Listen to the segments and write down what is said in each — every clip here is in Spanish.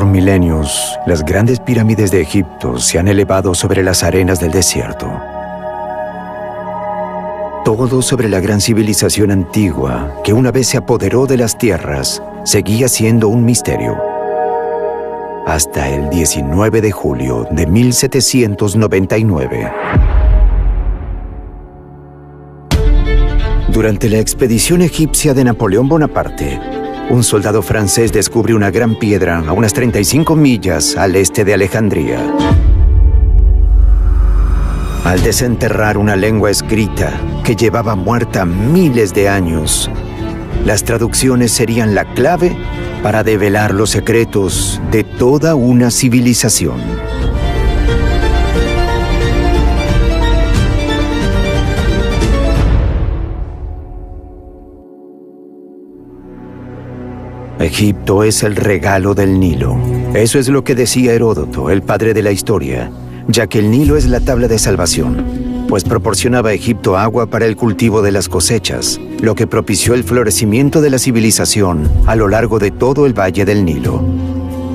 Por milenios, las grandes pirámides de Egipto se han elevado sobre las arenas del desierto. Todo sobre la gran civilización antigua, que una vez se apoderó de las tierras, seguía siendo un misterio. Hasta el 19 de julio de 1799. Durante la expedición egipcia de Napoleón Bonaparte, un soldado francés descubre una gran piedra a unas 35 millas al este de Alejandría. Al desenterrar una lengua escrita que llevaba muerta miles de años, las traducciones serían la clave para develar los secretos de toda una civilización. Egipto es el regalo del Nilo. Eso es lo que decía Heródoto, el padre de la historia, ya que el Nilo es la tabla de salvación, pues proporcionaba a Egipto agua para el cultivo de las cosechas, lo que propició el florecimiento de la civilización a lo largo de todo el valle del Nilo.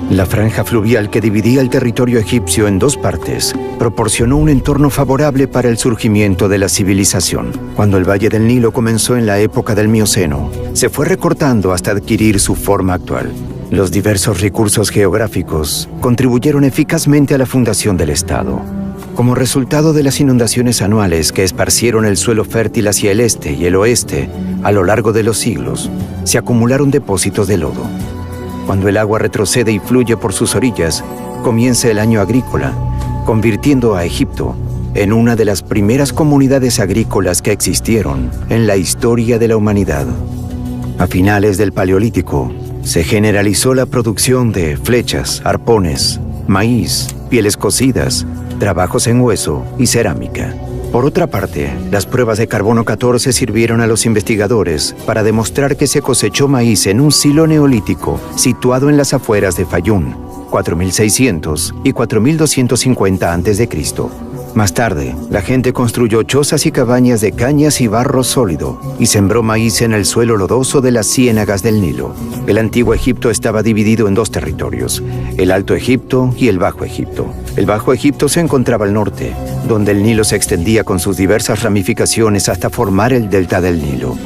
La franja fluvial que dividía el territorio egipcio en dos partes proporcionó un entorno favorable para el surgimiento de la civilización. Cuando el valle del Nilo comenzó en la época del Mioceno, se fue recortando hasta adquirir su forma actual. Los diversos recursos geográficos contribuyeron eficazmente a la fundación del Estado. Como resultado de las inundaciones anuales que esparcieron el suelo fértil hacia el este y el oeste a lo largo de los siglos, se acumularon depósitos de lodo. Cuando el agua retrocede y fluye por sus orillas, comienza el año agrícola, convirtiendo a Egipto en una de las primeras comunidades agrícolas que existieron en la historia de la humanidad. A finales del Paleolítico, se generalizó la producción de flechas, arpones, maíz, pieles cocidas, trabajos en hueso y cerámica. Por otra parte, las pruebas de carbono 14 sirvieron a los investigadores para demostrar que se cosechó maíz en un silo neolítico situado en las afueras de Fayum, 4600 y 4250 a.C. Más tarde, la gente construyó chozas y cabañas de cañas y barro sólido y sembró maíz en el suelo lodoso de las ciénagas del Nilo. El antiguo Egipto estaba dividido en dos territorios, el Alto Egipto y el Bajo Egipto. El Bajo Egipto se encontraba al norte, donde el Nilo se extendía con sus diversas ramificaciones hasta formar el delta del Nilo.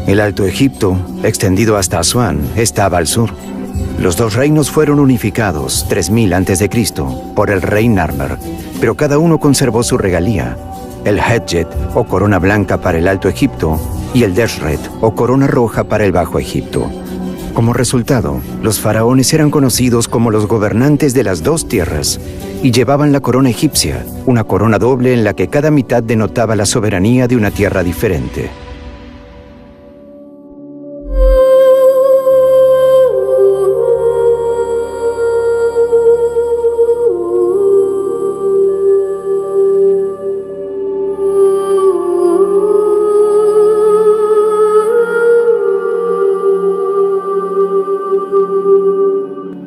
El Alto Egipto, extendido hasta Asuán, estaba al sur. Los dos reinos fueron unificados 3000 a.C. por el rey Narmer, pero cada uno conservó su regalía, el Hedjet o corona blanca para el Alto Egipto y el Deshret o corona roja para el Bajo Egipto. Como resultado, los faraones eran conocidos como los gobernantes de las dos tierras y llevaban la corona egipcia, una corona doble en la que cada mitad denotaba la soberanía de una tierra diferente.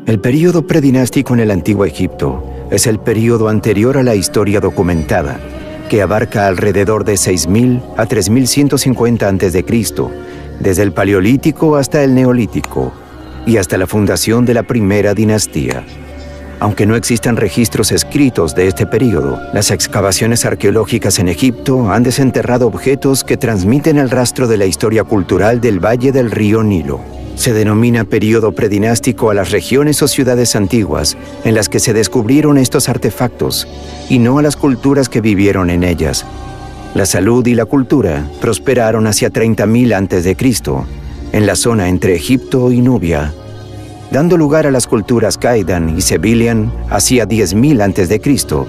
El período predinástico en el Antiguo Egipto es el período anterior a la historia documentada, que abarca alrededor de 6000 a 3150 a.C., desde el Paleolítico hasta el Neolítico y hasta la fundación de la primera dinastía. Aunque no existan registros escritos de este período, las excavaciones arqueológicas en Egipto han desenterrado objetos que transmiten el rastro de la historia cultural del valle del río Nilo. Se denomina período predinástico a las regiones o ciudades antiguas en las que se descubrieron estos artefactos y no a las culturas que vivieron en ellas. La salud y la cultura prosperaron hacia 30.000 a.C. en la zona entre Egipto y Nubia, dando lugar a las culturas Kaidan y Sebilian hacia 10.000 a.C.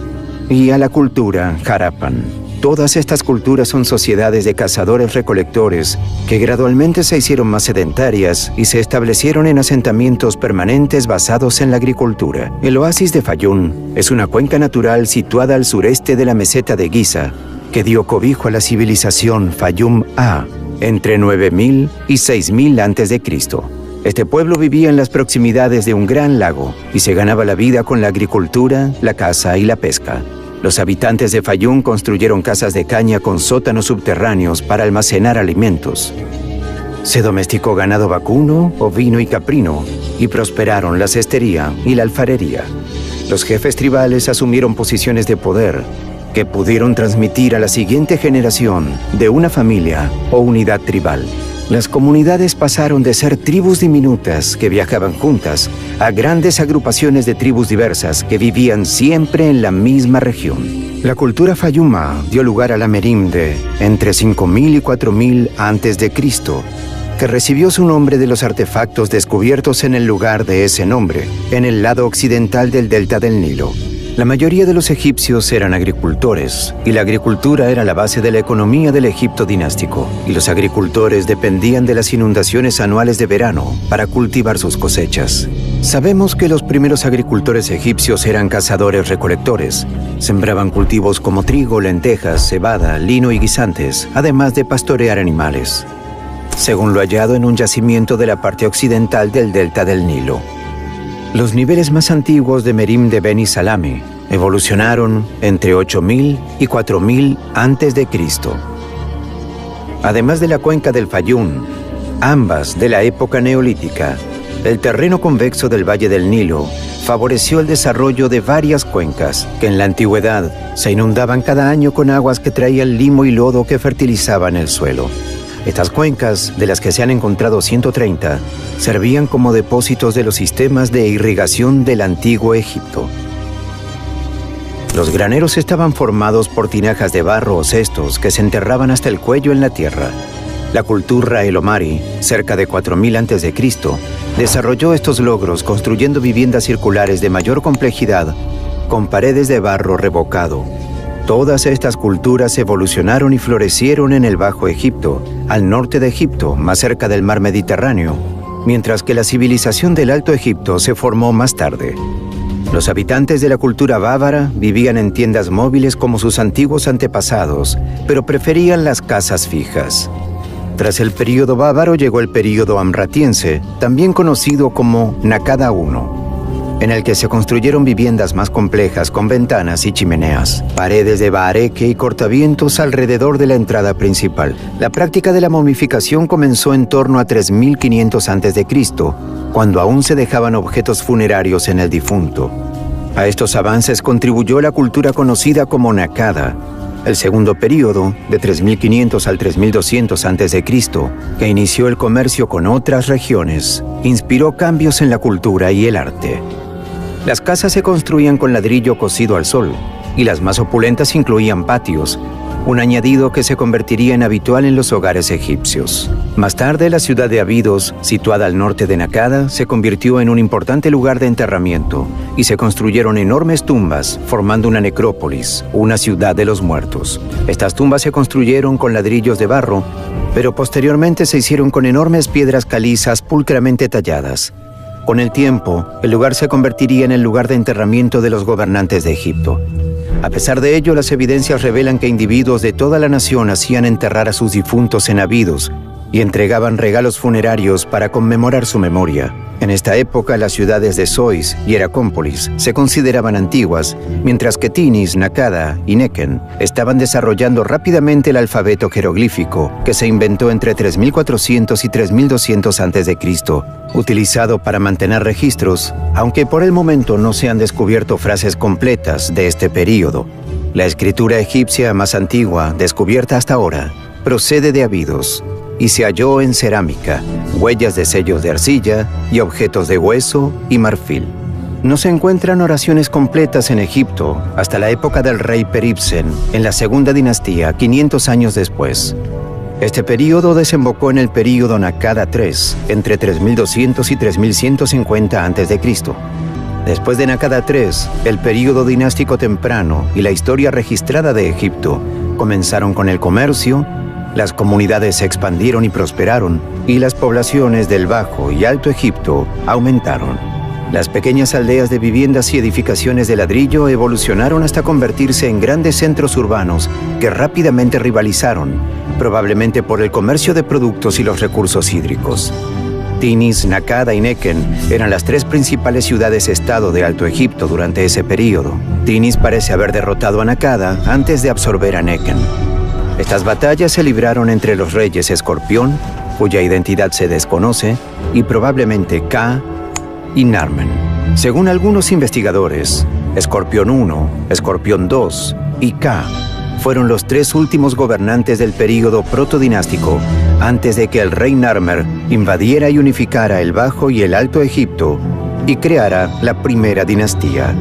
y a la cultura Harappan. Todas estas culturas son sociedades de cazadores-recolectores que gradualmente se hicieron más sedentarias y se establecieron en asentamientos permanentes basados en la agricultura. El oasis de Fayum es una cuenca natural situada al sureste de la meseta de Giza que dio cobijo a la civilización Fayum-A entre 9000 y 6000 a.C. Este pueblo vivía en las proximidades de un gran lago y se ganaba la vida con la agricultura, la caza y la pesca. Los habitantes de Fayum construyeron casas de caña con sótanos subterráneos para almacenar alimentos. Se domesticó ganado vacuno, ovino y caprino, y prosperaron la cestería y la alfarería. Los jefes tribales asumieron posiciones de poder que pudieron transmitir a la siguiente generación de una familia o unidad tribal. Las comunidades pasaron de ser tribus diminutas que viajaban juntas a grandes agrupaciones de tribus diversas que vivían siempre en la misma región. La cultura Fayuma dio lugar a la Merimde entre 5000 y 4000 a.C., que recibió su nombre de los artefactos descubiertos en el lugar de ese nombre, en el lado occidental del delta del Nilo. La mayoría de los egipcios eran agricultores, y la agricultura era la base de la economía del Egipto dinástico, y los agricultores dependían de las inundaciones anuales de verano para cultivar sus cosechas. Sabemos que los primeros agricultores egipcios eran cazadores-recolectores. Sembraban cultivos como trigo, lentejas, cebada, lino y guisantes, además de pastorear animales, según lo hallado en un yacimiento de la parte occidental del delta del Nilo. Los niveles más antiguos de Merim de Beni Salame evolucionaron entre 8000 y 4000 a.C. Además de la cuenca del Fayum, ambas de la época neolítica, el terreno convexo del Valle del Nilo favoreció el desarrollo de varias cuencas que en la antigüedad se inundaban cada año con aguas que traían limo y lodo que fertilizaban el suelo. Estas cuencas, de las que se han encontrado 130, servían como depósitos de los sistemas de irrigación del antiguo Egipto. Los graneros estaban formados por tinajas de barro o cestos que se enterraban hasta el cuello en la tierra. La cultura Elomari, cerca de 4000 a.C., desarrolló estos logros construyendo viviendas circulares de mayor complejidad con paredes de barro revocado. Todas estas culturas evolucionaron y florecieron en el Bajo Egipto, al norte de Egipto, más cerca del mar Mediterráneo, mientras que la civilización del Alto Egipto se formó más tarde. Los habitantes de la cultura bávara vivían en tiendas móviles como sus antiguos antepasados, pero preferían las casas fijas. Tras el período bávaro llegó el período amratiense, también conocido como Nakada I, en el que se construyeron viviendas más complejas con ventanas y chimeneas, paredes de bahareque y cortavientos alrededor de la entrada principal. La práctica de la momificación comenzó en torno a 3500 a.C., cuando aún se dejaban objetos funerarios en el difunto. A estos avances contribuyó la cultura conocida como Nakada, el segundo período, de 3500 al 3200 a.C., que inició el comercio con otras regiones, inspiró cambios en la cultura y el arte. Las casas se construían con ladrillo cocido al sol, y las más opulentas incluían patios, un añadido que se convertiría en habitual en los hogares egipcios. Más tarde, la ciudad de Abidos, situada al norte de Nakada, se convirtió en un importante lugar de enterramiento, y se construyeron enormes tumbas, formando una necrópolis, una ciudad de los muertos. Estas tumbas se construyeron con ladrillos de barro, pero posteriormente se hicieron con enormes piedras calizas pulcramente talladas. Con el tiempo, el lugar se convertiría en el lugar de enterramiento de los gobernantes de Egipto. A pesar de ello, las evidencias revelan que individuos de toda la nación hacían enterrar a sus difuntos en Abidos y entregaban regalos funerarios para conmemorar su memoria. En esta época, las ciudades de Sois y Heracópolis se consideraban antiguas, mientras que Tinis, Nakada y Neken estaban desarrollando rápidamente el alfabeto jeroglífico, que se inventó entre 3400 y 3200 a.C., utilizado para mantener registros, aunque por el momento no se han descubierto frases completas de este período. La escritura egipcia más antigua, descubierta hasta ahora, procede de Abidos y se halló en cerámica, huellas de sellos de arcilla y objetos de hueso y marfil. No se encuentran oraciones completas en Egipto hasta la época del rey Peribsen, en la segunda dinastía, 500 años después. Este período desembocó en el período Nakada III, entre 3200 y 3150 a.C. Después de Nakada III, el período dinástico temprano y la historia registrada de Egipto comenzaron con el comercio. Las comunidades se expandieron y prosperaron, y las poblaciones del Bajo y Alto Egipto aumentaron. Las pequeñas aldeas de viviendas y edificaciones de ladrillo evolucionaron hasta convertirse en grandes centros urbanos que rápidamente rivalizaron, probablemente por el comercio de productos y los recursos hídricos. Tinis, Nakada y Neken eran las tres principales ciudades-estado de Alto Egipto durante ese período. Tinis parece haber derrotado a Nakada antes de absorber a Neken. Estas batallas se libraron entre los reyes Escorpión, cuya identidad se desconoce, y probablemente Ka, y Narmer. Según algunos investigadores, Escorpión I, Escorpión II y Ka fueron los tres últimos gobernantes del período protodinástico antes de que el rey Narmer invadiera y unificara el Bajo y el Alto Egipto y creara la primera dinastía.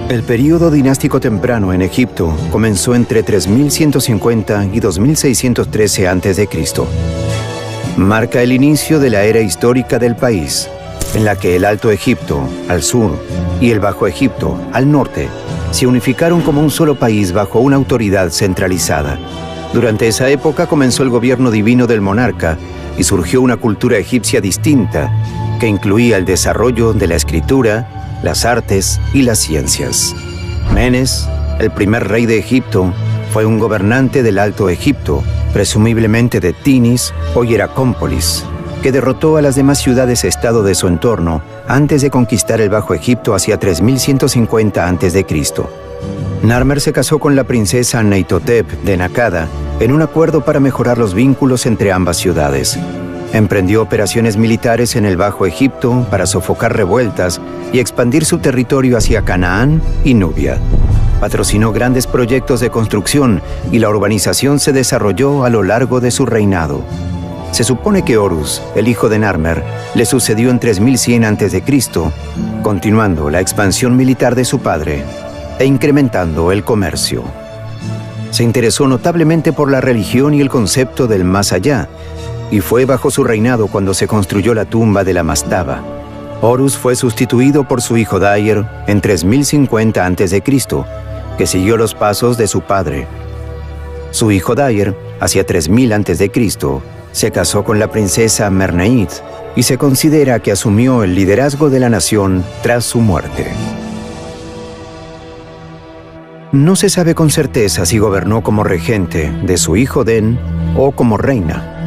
El período dinástico temprano en Egipto comenzó entre 3150 y 2613 a.C. Marca el inicio de la era histórica del país, en la que el Alto Egipto, al sur, y el Bajo Egipto, al norte, se unificaron como un solo país bajo una autoridad centralizada. Durante esa época comenzó el gobierno divino del monarca y surgió una cultura egipcia distinta, que incluía el desarrollo de la escritura, las artes y las ciencias. Menes, el primer rey de Egipto, fue un gobernante del Alto Egipto, presumiblemente de Tinis o Hieracómpolis, que derrotó a las demás ciudades-estado de su entorno antes de conquistar el Bajo Egipto hacia 3150 a.C. Narmer se casó con la princesa Neitotep de Nakada en un acuerdo para mejorar los vínculos entre ambas ciudades. Emprendió operaciones militares en el Bajo Egipto para sofocar revueltas y expandir su territorio hacia Canaán y Nubia. Patrocinó grandes proyectos de construcción y la urbanización se desarrolló a lo largo de su reinado. Se supone que Horus, el hijo de Narmer, le sucedió en 3100 a.C., continuando la expansión militar de su padre e incrementando el comercio. Se interesó notablemente por la religión y el concepto del más allá, y fue bajo su reinado cuando se construyó la tumba de la mastaba. Horus fue sustituido por su hijo Dyer en 3050 a.C., que siguió los pasos de su padre. Su hijo Dyer, hacia 3000 a.C., se casó con la princesa Merneit y se considera que asumió el liderazgo de la nación tras su muerte. No se sabe con certeza si gobernó como regente de su hijo Den o como reina,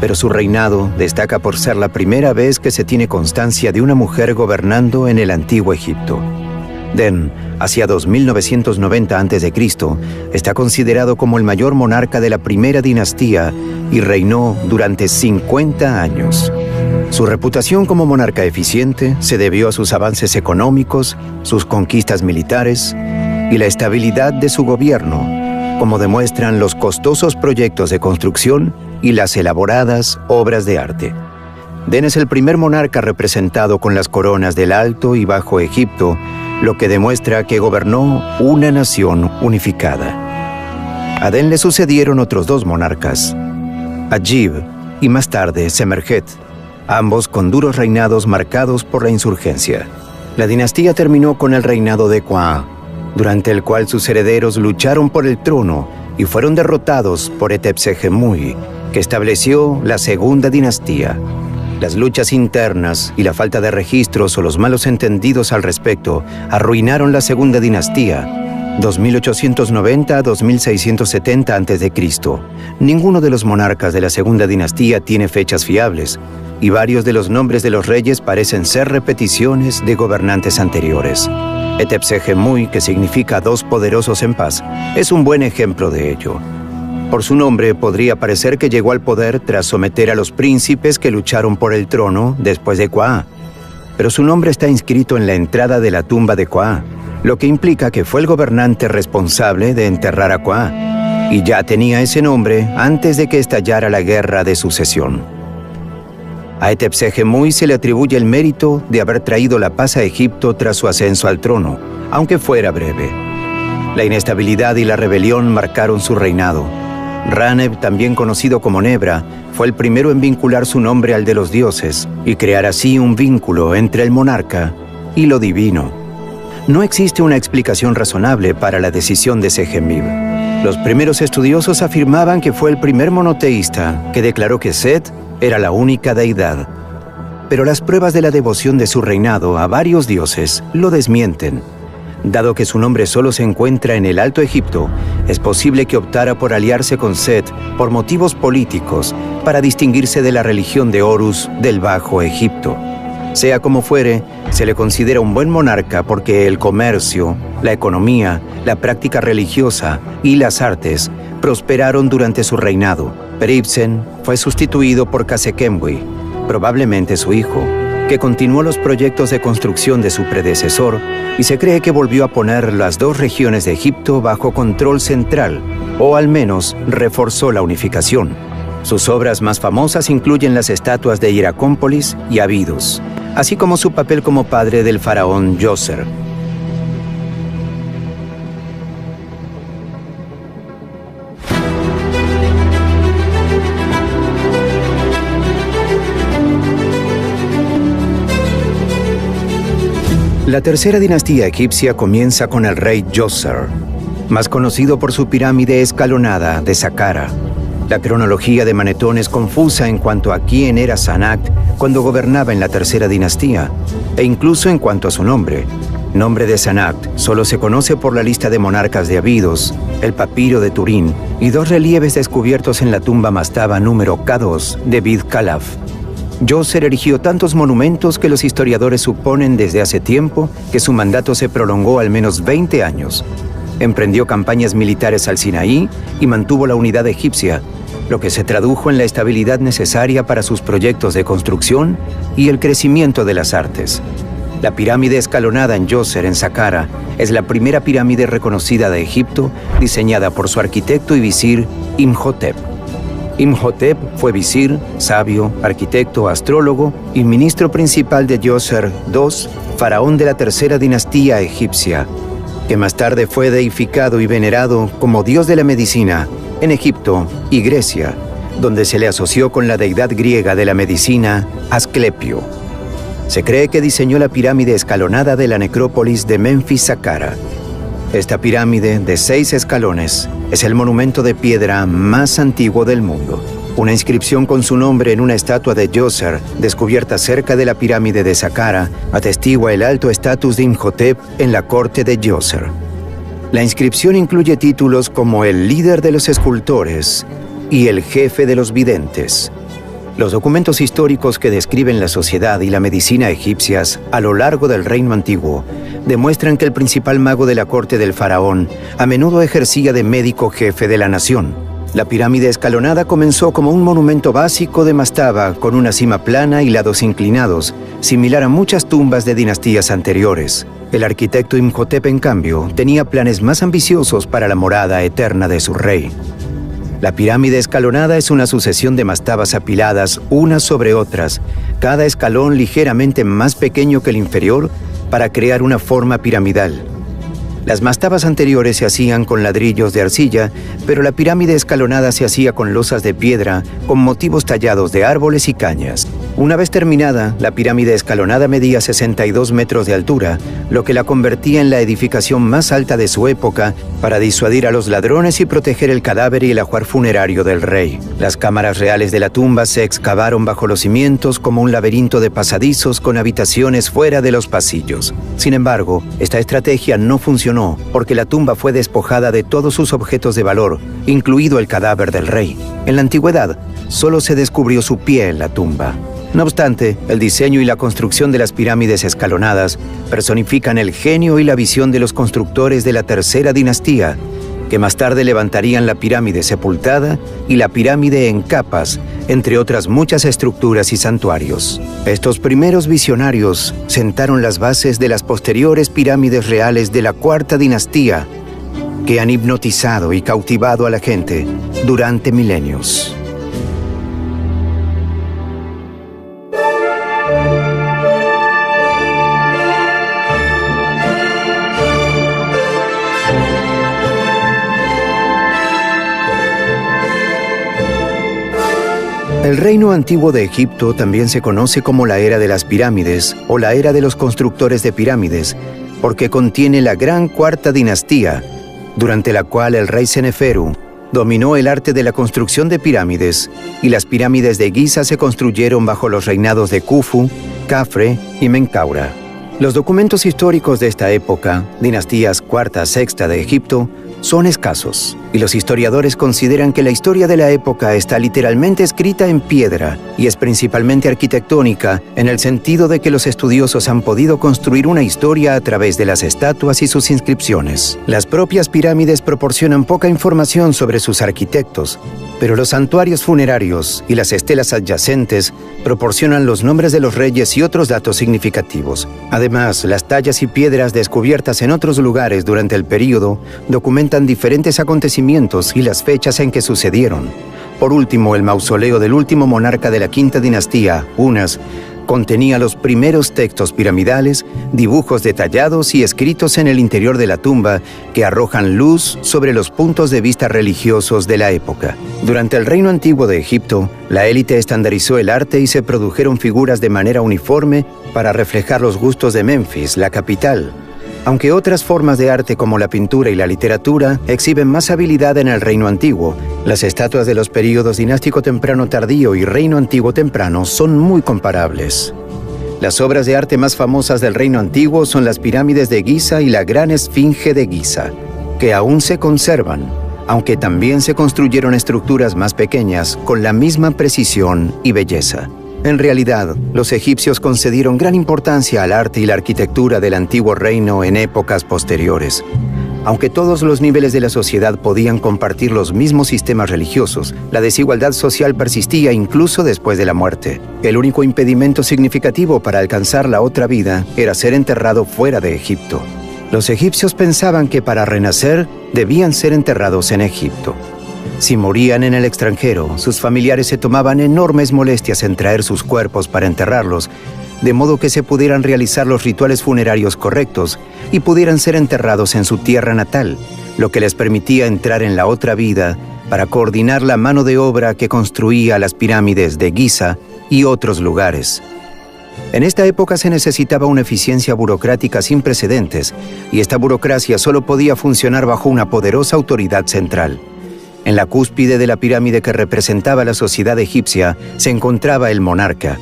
pero su reinado destaca por ser la primera vez que se tiene constancia de una mujer gobernando en el Antiguo Egipto. Den, hacia 2990 a.C., está considerado como el mayor monarca de la primera dinastía y reinó durante 50 años. Su reputación como monarca eficiente se debió a sus avances económicos, sus conquistas militares y la estabilidad de su gobierno, como demuestran los costosos proyectos de construcción y las elaboradas obras de arte. Den es el primer monarca representado con las coronas del Alto y Bajo Egipto, lo que demuestra que gobernó una nación unificada. A Den le sucedieron otros dos monarcas, Agib y más tarde Semerjet, ambos con duros reinados marcados por la insurgencia. La dinastía terminó con el reinado de Qua, durante el cual sus herederos lucharon por el trono y fueron derrotados por Etepsejemui, que estableció la segunda dinastía. Las luchas internas y la falta de registros o los malos entendidos al respecto arruinaron la segunda dinastía, 2890 a 2670 a.C. Ninguno de los monarcas de la segunda dinastía tiene fechas fiables, y varios de los nombres de los reyes parecen ser repeticiones de gobernantes anteriores. Etepsejemui, que significa dos poderosos en paz, es un buen ejemplo de ello. Por su nombre podría parecer que llegó al poder tras someter a los príncipes que lucharon por el trono después de Qua, pero su nombre está inscrito en la entrada de la tumba de Qua, lo que implica que fue el gobernante responsable de enterrar a Qua, y ya tenía ese nombre antes de que estallara la guerra de sucesión. A Etepsejemui se le atribuye el mérito de haber traído la paz a Egipto tras su ascenso al trono, aunque fuera breve. La inestabilidad y la rebelión marcaron su reinado. Raneb, también conocido como Nebra, fue el primero en vincular su nombre al de los dioses y crear así un vínculo entre el monarca y lo divino. No existe una explicación razonable para la decisión de Sejemib. Los primeros estudiosos afirmaban que fue el primer monoteísta que declaró que Set era la única deidad. Pero las pruebas de la devoción de su reinado a varios dioses lo desmienten. Dado que su nombre solo se encuentra en el Alto Egipto, es posible que optara por aliarse con Set por motivos políticos para distinguirse de la religión de Horus del Bajo Egipto. Sea como fuere, se le considera un buen monarca porque el comercio, la economía, la práctica religiosa y las artes prosperaron durante su reinado. Pero Ibsen fue sustituido por Khâsekhemoui, probablemente su hijo, que continuó los proyectos de construcción de su predecesor y se cree que volvió a poner las dos regiones de Egipto bajo control central, o al menos reforzó la unificación. Sus obras más famosas incluyen las estatuas de Hieracómpolis y Abidos, así como su papel como padre del faraón Djoser. La tercera dinastía egipcia comienza con el rey Djoser, más conocido por su pirámide escalonada de Saqqara. La cronología de Manetón es confusa en cuanto a quién era Sahnakt cuando gobernaba en la tercera dinastía, e incluso en cuanto a su nombre. Nombre de Sahnakt solo se conoce por la lista de monarcas de Abidos, el papiro de Turín y dos relieves descubiertos en la tumba mastaba número K2 de Bid Khalaf. Djoser erigió tantos monumentos que los historiadores suponen desde hace tiempo que su mandato se prolongó al menos 20 años. Emprendió campañas militares al Sinaí y mantuvo la unidad egipcia, lo que se tradujo en la estabilidad necesaria para sus proyectos de construcción y el crecimiento de las artes. La pirámide escalonada en Djoser, en Saqqara, es la primera pirámide reconocida de Egipto, diseñada por su arquitecto y visir Imhotep. Imhotep fue visir, sabio, arquitecto, astrólogo y ministro principal de Djoser II, faraón de la tercera dinastía egipcia, que más tarde fue deificado y venerado como dios de la medicina en Egipto y Grecia, donde se le asoció con la deidad griega de la medicina, Asclepio. Se cree que diseñó la pirámide escalonada de la necrópolis de Menfis Saqqara. Esta pirámide, de 6 escalones, es el monumento de piedra más antiguo del mundo. Una inscripción con su nombre en una estatua de Djoser, descubierta cerca de la pirámide de Saqqara, atestigua el alto estatus de Imhotep en la corte de Djoser. La inscripción incluye títulos como el líder de los escultores y el jefe de los videntes. Los documentos históricos que describen la sociedad y la medicina egipcias a lo largo del Reino Antiguo demuestran que el principal mago de la corte del faraón a menudo ejercía de médico jefe de la nación. La pirámide escalonada comenzó como un monumento básico de mastaba con una cima plana y lados inclinados, similar a muchas tumbas de dinastías anteriores. El arquitecto Imhotep, en cambio, tenía planes más ambiciosos para la morada eterna de su rey. La pirámide escalonada es una sucesión de mastabas apiladas unas sobre otras, cada escalón ligeramente más pequeño que el inferior, para crear una forma piramidal. Las mastabas anteriores se hacían con ladrillos de arcilla, pero la pirámide escalonada se hacía con losas de piedra, con motivos tallados de árboles y cañas. Una vez terminada, la pirámide escalonada medía 62 metros de altura, lo que la convertía en la edificación más alta de su época para disuadir a los ladrones y proteger el cadáver y el ajuar funerario del rey. Las cámaras reales de la tumba se excavaron bajo los cimientos como un laberinto de pasadizos con habitaciones fuera de los pasillos. Sin embargo, esta estrategia no funcionó porque la tumba fue despojada de todos sus objetos de valor, incluido el cadáver del rey. En la antigüedad, solo se descubrió su pie en la tumba. No obstante, el diseño y la construcción de las pirámides escalonadas personifican el genio y la visión de los constructores de la tercera dinastía, que más tarde levantarían la pirámide sepultada y la pirámide en capas, entre otras muchas estructuras y santuarios. Estos primeros visionarios sentaron las bases de las posteriores pirámides reales de la cuarta dinastía, que han hipnotizado y cautivado a la gente durante milenios. El reino antiguo de Egipto también se conoce como la era de las pirámides o la era de los constructores de pirámides, porque contiene la gran cuarta dinastía, durante la cual el rey Seneferu dominó el arte de la construcción de pirámides, y las pirámides de Giza se construyeron bajo los reinados de Khufu, Khafre y Menkaura. Los documentos históricos de esta época, dinastías cuarta, sexta de Egipto, son escasos, y los historiadores consideran que la historia de la época está literalmente escrita en piedra y es principalmente arquitectónica, en el sentido de que los estudiosos han podido construir una historia a través de las estatuas y sus inscripciones. Las propias pirámides proporcionan poca información sobre sus arquitectos, pero los santuarios funerarios y las estelas adyacentes proporcionan los nombres de los reyes y otros datos significativos. Además, las tallas y piedras descubiertas en otros lugares durante el período documentan diferentes acontecimientos y las fechas en que sucedieron. Por último, el mausoleo del último monarca de la quinta dinastía, Unas, contenía los primeros textos piramidales, dibujos detallados y escritos en el interior de la tumba que arrojan luz sobre los puntos de vista religiosos de la época. Durante el reino antiguo de Egipto, la élite estandarizó el arte y se produjeron figuras de manera uniforme para reflejar los gustos de Menfis, la capital. Aunque otras formas de arte como la pintura y la literatura exhiben más habilidad en el reino antiguo, las estatuas de los períodos dinástico temprano tardío y reino antiguo temprano son muy comparables. Las obras de arte más famosas del reino antiguo son las pirámides de Giza y la gran esfinge de Giza, que aún se conservan, aunque también se construyeron estructuras más pequeñas con la misma precisión y belleza. En realidad, los egipcios concedieron gran importancia al arte y la arquitectura del antiguo reino en épocas posteriores. Aunque todos los niveles de la sociedad podían compartir los mismos sistemas religiosos, la desigualdad social persistía incluso después de la muerte. El único impedimento significativo para alcanzar la otra vida era ser enterrado fuera de Egipto. Los egipcios pensaban que para renacer debían ser enterrados en Egipto. Si morían en el extranjero, sus familiares se tomaban enormes molestias en traer sus cuerpos para enterrarlos, de modo que se pudieran realizar los rituales funerarios correctos y pudieran ser enterrados en su tierra natal, lo que les permitía entrar en la otra vida para coordinar la mano de obra que construía las pirámides de Giza y otros lugares. En esta época se necesitaba una eficiencia burocrática sin precedentes, y esta burocracia solo podía funcionar bajo una poderosa autoridad central. En la cúspide de la pirámide que representaba la sociedad egipcia se encontraba el monarca.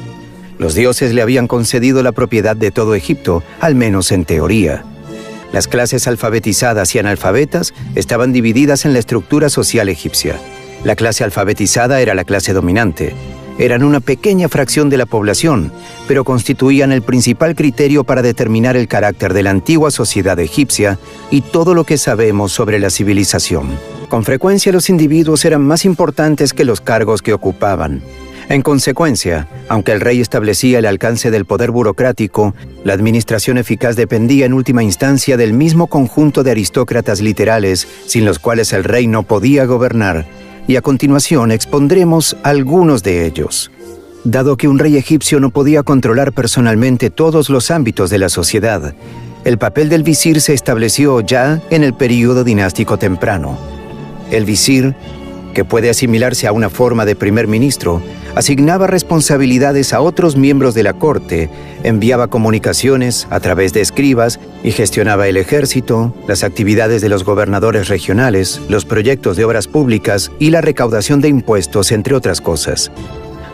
Los dioses le habían concedido la propiedad de todo Egipto, al menos en teoría. Las clases alfabetizadas y analfabetas estaban divididas en la estructura social egipcia. La clase alfabetizada era la clase dominante. Eran una pequeña fracción de la población, pero constituían el principal criterio para determinar el carácter de la antigua sociedad egipcia y todo lo que sabemos sobre la civilización. Con frecuencia los individuos eran más importantes que los cargos que ocupaban. En consecuencia, aunque el rey establecía el alcance del poder burocrático, la administración eficaz dependía en última instancia del mismo conjunto de aristócratas literales sin los cuales el rey no podía gobernar, y a continuación expondremos algunos de ellos. Dado que un rey egipcio no podía controlar personalmente todos los ámbitos de la sociedad, el papel del visir se estableció ya en el período dinástico temprano. El visir, que puede asimilarse a una forma de primer ministro, asignaba responsabilidades a otros miembros de la corte, enviaba comunicaciones a través de escribas y gestionaba el ejército, las actividades de los gobernadores regionales, los proyectos de obras públicas y la recaudación de impuestos, entre otras cosas.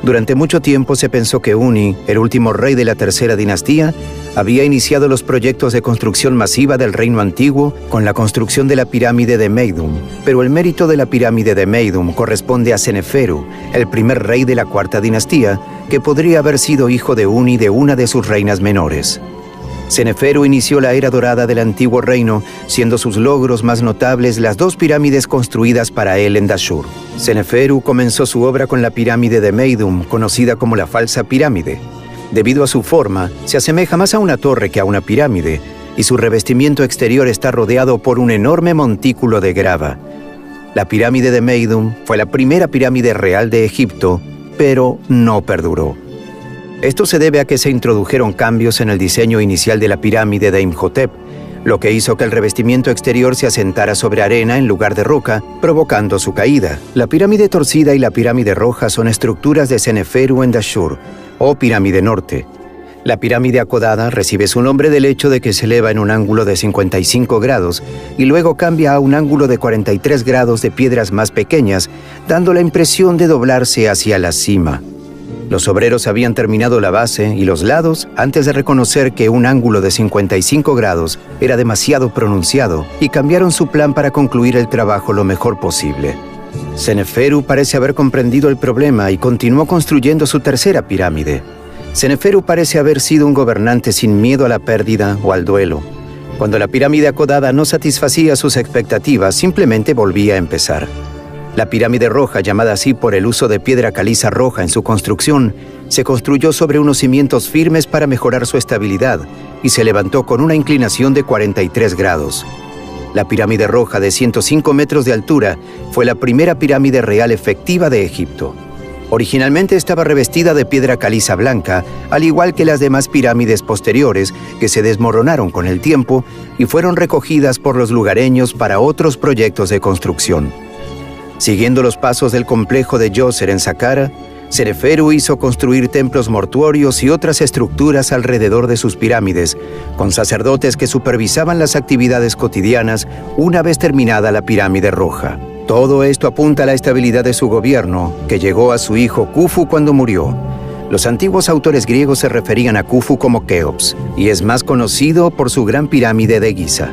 Durante mucho tiempo se pensó que Uni, el último rey de la tercera dinastía, había iniciado los proyectos de construcción masiva del reino antiguo con la construcción de la pirámide de Meidum, pero el mérito de la pirámide de Meidum corresponde a Seneferu, el primer rey de la cuarta dinastía, que podría haber sido hijo de Uni de una de sus reinas menores. Seneferu inició la era dorada del antiguo reino, siendo sus logros más notables las dos pirámides construidas para él en Dashur. Seneferu comenzó su obra con la pirámide de Meidum, conocida como la falsa pirámide. Debido a su forma, se asemeja más a una torre que a una pirámide, y su revestimiento exterior está rodeado por un enorme montículo de grava. La pirámide de Meidum fue la primera pirámide real de Egipto, pero no perduró. Esto se debe a que se introdujeron cambios en el diseño inicial de la pirámide de Imhotep, lo que hizo que el revestimiento exterior se asentara sobre arena en lugar de roca, provocando su caída. La pirámide torcida y la pirámide roja son estructuras de Seneferu en Dashur, o pirámide norte. La pirámide acodada recibe su nombre del hecho de que se eleva en un ángulo de 55 grados y luego cambia a un ángulo de 43 grados de piedras más pequeñas, dando la impresión de doblarse hacia la cima. Los obreros habían terminado la base y los lados antes de reconocer que un ángulo de 55 grados era demasiado pronunciado y cambiaron su plan para concluir el trabajo lo mejor posible. Seneferu parece haber comprendido el problema y continuó construyendo su tercera pirámide. Seneferu parece haber sido un gobernante sin miedo a la pérdida o al duelo. Cuando la pirámide acodada no satisfacía sus expectativas, simplemente volvía a empezar. La pirámide roja, llamada así por el uso de piedra caliza roja en su construcción, se construyó sobre unos cimientos firmes para mejorar su estabilidad y se levantó con una inclinación de 43 grados. La pirámide roja de 105 metros de altura fue la primera pirámide real efectiva de Egipto. Originalmente estaba revestida de piedra caliza blanca, al igual que las demás pirámides posteriores que se desmoronaron con el tiempo y fueron recogidas por los lugareños para otros proyectos de construcción. Siguiendo los pasos del complejo de Djoser en Saqqara, Seneferu hizo construir templos mortuorios y otras estructuras alrededor de sus pirámides, con sacerdotes que supervisaban las actividades cotidianas una vez terminada la pirámide roja. Todo esto apunta a la estabilidad de su gobierno, que llegó a su hijo Khufu cuando murió. Los antiguos autores griegos se referían a Khufu como Keops, y es más conocido por su gran pirámide de Giza.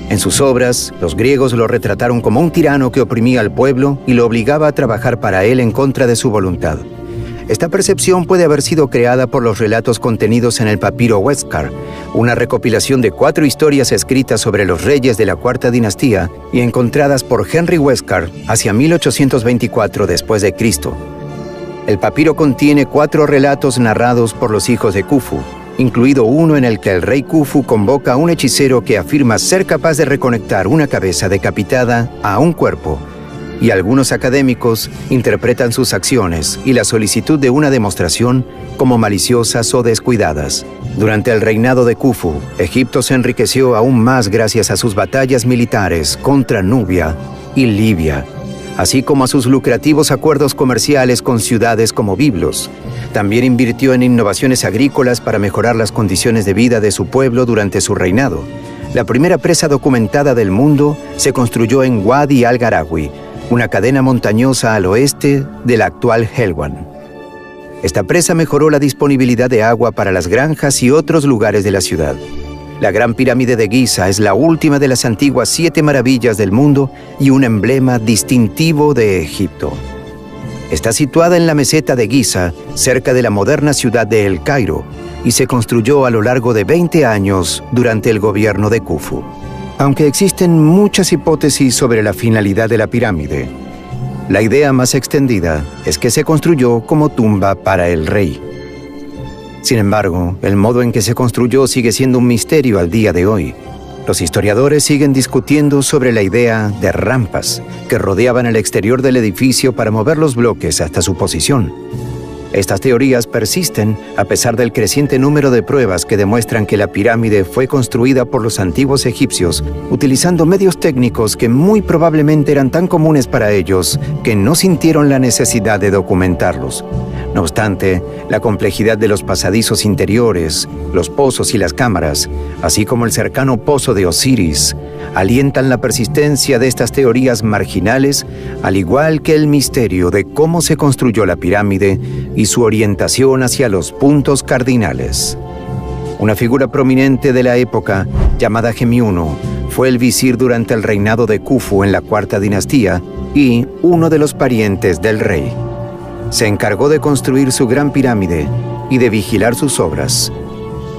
En sus obras, los griegos lo retrataron como un tirano que oprimía al pueblo y lo obligaba a trabajar para él en contra de su voluntad. Esta percepción puede haber sido creada por los relatos contenidos en el papiro Huéscar, una recopilación de 4 historias escritas sobre los reyes de la Cuarta Dinastía y encontradas por Henry Huéscar hacia 1824 después de Cristo. El papiro contiene 4 relatos narrados por los hijos de Khufu, incluido uno en el que el rey Khufu convoca a un hechicero que afirma ser capaz de reconectar una cabeza decapitada a un cuerpo, y algunos académicos interpretan sus acciones y la solicitud de una demostración como maliciosas o descuidadas. Durante el reinado de Khufu, Egipto se enriqueció aún más gracias a sus batallas militares contra Nubia y Libia, así como a sus lucrativos acuerdos comerciales con ciudades como Biblos. También invirtió en innovaciones agrícolas para mejorar las condiciones de vida de su pueblo durante su reinado. La primera presa documentada del mundo se construyó en Wadi al-Garawi, una cadena montañosa al oeste de la actual Helwan. Esta presa mejoró la disponibilidad de agua para las granjas y otros lugares de la ciudad. La Gran Pirámide de Giza es la última de las antiguas 7 maravillas del mundo y un emblema distintivo de Egipto. Está situada en la meseta de Giza, cerca de la moderna ciudad de El Cairo, y se construyó a lo largo de 20 años durante el gobierno de Khufu. Aunque existen muchas hipótesis sobre la finalidad de la pirámide, la idea más extendida es que se construyó como tumba para el rey. Sin embargo, el modo en que se construyó sigue siendo un misterio al día de hoy. Los historiadores siguen discutiendo sobre la idea de rampas que rodeaban el exterior del edificio para mover los bloques hasta su posición. Estas teorías persisten a pesar del creciente número de pruebas que demuestran que la pirámide fue construida por los antiguos egipcios utilizando medios técnicos que muy probablemente eran tan comunes para ellos que no sintieron la necesidad de documentarlos. No obstante, la complejidad de los pasadizos interiores, los pozos y las cámaras, así como el cercano pozo de Osiris, alientan la persistencia de estas teorías marginales, al igual que el misterio de cómo se construyó la pirámide y su orientación hacia los puntos cardinales. Una figura prominente de la época, llamada Gemiuno, fue el visir durante el reinado de Khufu en la Cuarta Dinastía y uno de los parientes del rey. Se encargó de construir su gran pirámide y de vigilar sus obras,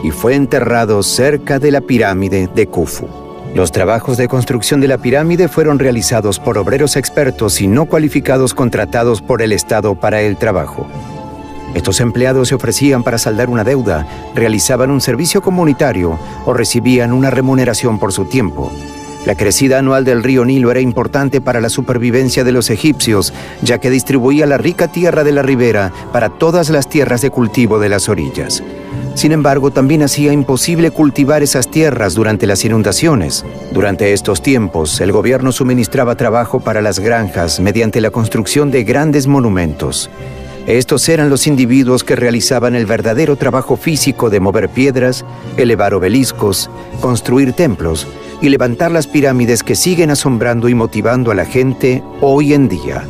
y fue enterrado cerca de la pirámide de Khufu. Los trabajos de construcción de la pirámide fueron realizados por obreros expertos y no cualificados contratados por el Estado para el trabajo. Estos empleados se ofrecían para saldar una deuda, realizaban un servicio comunitario o recibían una remuneración por su tiempo. La crecida anual del río Nilo era importante para la supervivencia de los egipcios, ya que distribuía la rica tierra de la ribera para todas las tierras de cultivo de las orillas. Sin embargo, también hacía imposible cultivar esas tierras durante las inundaciones. Durante estos tiempos, el gobierno suministraba trabajo para las granjas mediante la construcción de grandes monumentos. Estos eran los individuos que realizaban el verdadero trabajo físico de mover piedras, elevar obeliscos, construir templos y levantar las pirámides que siguen asombrando y motivando a la gente hoy en día.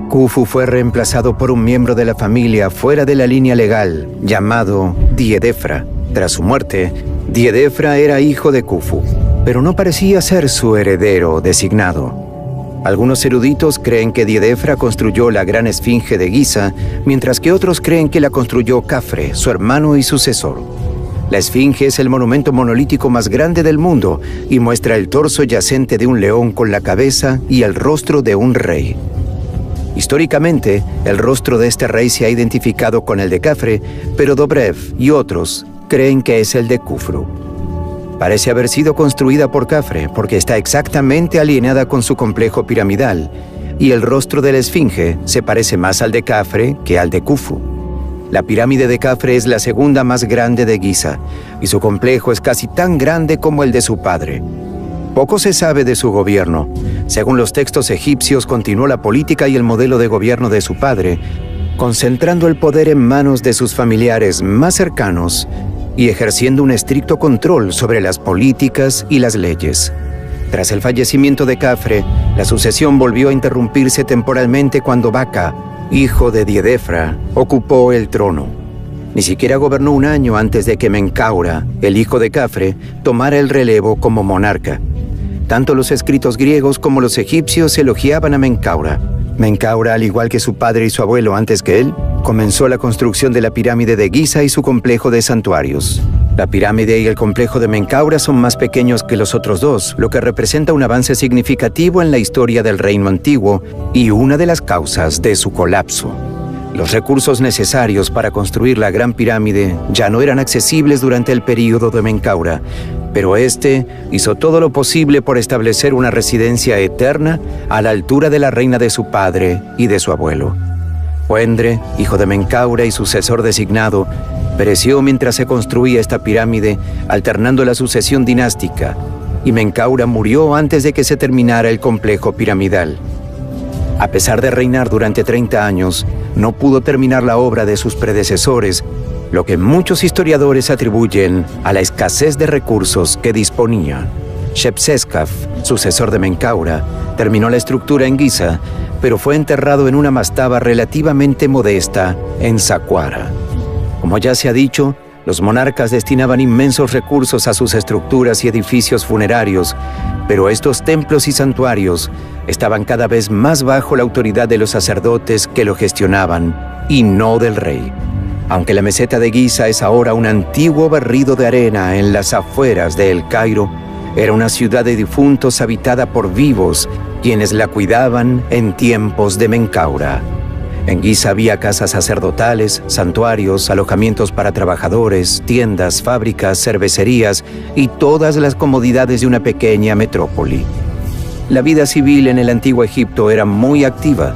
Khufu fue reemplazado por un miembro de la familia fuera de la línea legal, llamado Diedefra. Tras su muerte, Diedefra era hijo de Khufu, pero no parecía ser su heredero designado. Algunos eruditos creen que Diedefra construyó la gran esfinge de Giza, mientras que otros creen que la construyó Khafre, su hermano y sucesor. La esfinge es el monumento monolítico más grande del mundo y muestra el torso yacente de un león con la cabeza y el rostro de un rey. Históricamente, el rostro de este rey se ha identificado con el de Khafre, pero Dobrev y otros creen que es el de Khufru. Parece haber sido construida por Khafre porque está exactamente alineada con su complejo piramidal, y el rostro de la esfinge se parece más al de Khafre que al de Khufu. La pirámide de Khafre es la segunda más grande de Giza, y su complejo es casi tan grande como el de su padre. Poco se sabe de su gobierno. Según los textos egipcios, continuó la política y el modelo de gobierno de su padre, concentrando el poder en manos de sus familiares más cercanos y ejerciendo un estricto control sobre las políticas y las leyes. Tras el fallecimiento de Khafre, la sucesión volvió a interrumpirse temporalmente cuando Baka, hijo de Diedefra, ocupó el trono. Ni siquiera gobernó un año antes de que Menkaura, el hijo de Khafre, tomara el relevo como monarca. Tanto los escritos griegos como los egipcios elogiaban a Menkaura. Menkaura, al igual que su padre y su abuelo antes que él, comenzó la construcción de la pirámide de Giza y su complejo de santuarios. La pirámide y el complejo de Menkaura son más pequeños que los otros dos, lo que representa un avance significativo en la historia del reino antiguo y una de las causas de su colapso. Los recursos necesarios para construir la Gran Pirámide ya no eran accesibles durante el período de Menkaura, pero este hizo todo lo posible por establecer una residencia eterna a la altura de la reina de su padre y de su abuelo. Hoendre, hijo de Menkaura y sucesor designado, pereció mientras se construía esta pirámide, alternando la sucesión dinástica, y Menkaura murió antes de que se terminara el complejo piramidal. A pesar de reinar durante 30 años, no pudo terminar la obra de sus predecesores, lo que muchos historiadores atribuyen a la escasez de recursos que disponía. Shepseskaf, sucesor de Menkaura, terminó la estructura en Giza, pero fue enterrado en una mastaba relativamente modesta en Saqqara. Como ya se ha dicho, los monarcas destinaban inmensos recursos a sus estructuras y edificios funerarios, pero estos templos y santuarios estaban cada vez más bajo la autoridad de los sacerdotes que lo gestionaban, y no del rey. Aunque la meseta de Giza es ahora un antiguo barrido de arena en las afueras de El Cairo, era una ciudad de difuntos habitada por vivos, quienes la cuidaban en tiempos de Menkaura. En Giza había casas sacerdotales, santuarios, alojamientos para trabajadores, tiendas, fábricas, cervecerías y todas las comodidades de una pequeña metrópoli. La vida civil en el antiguo Egipto era muy activa.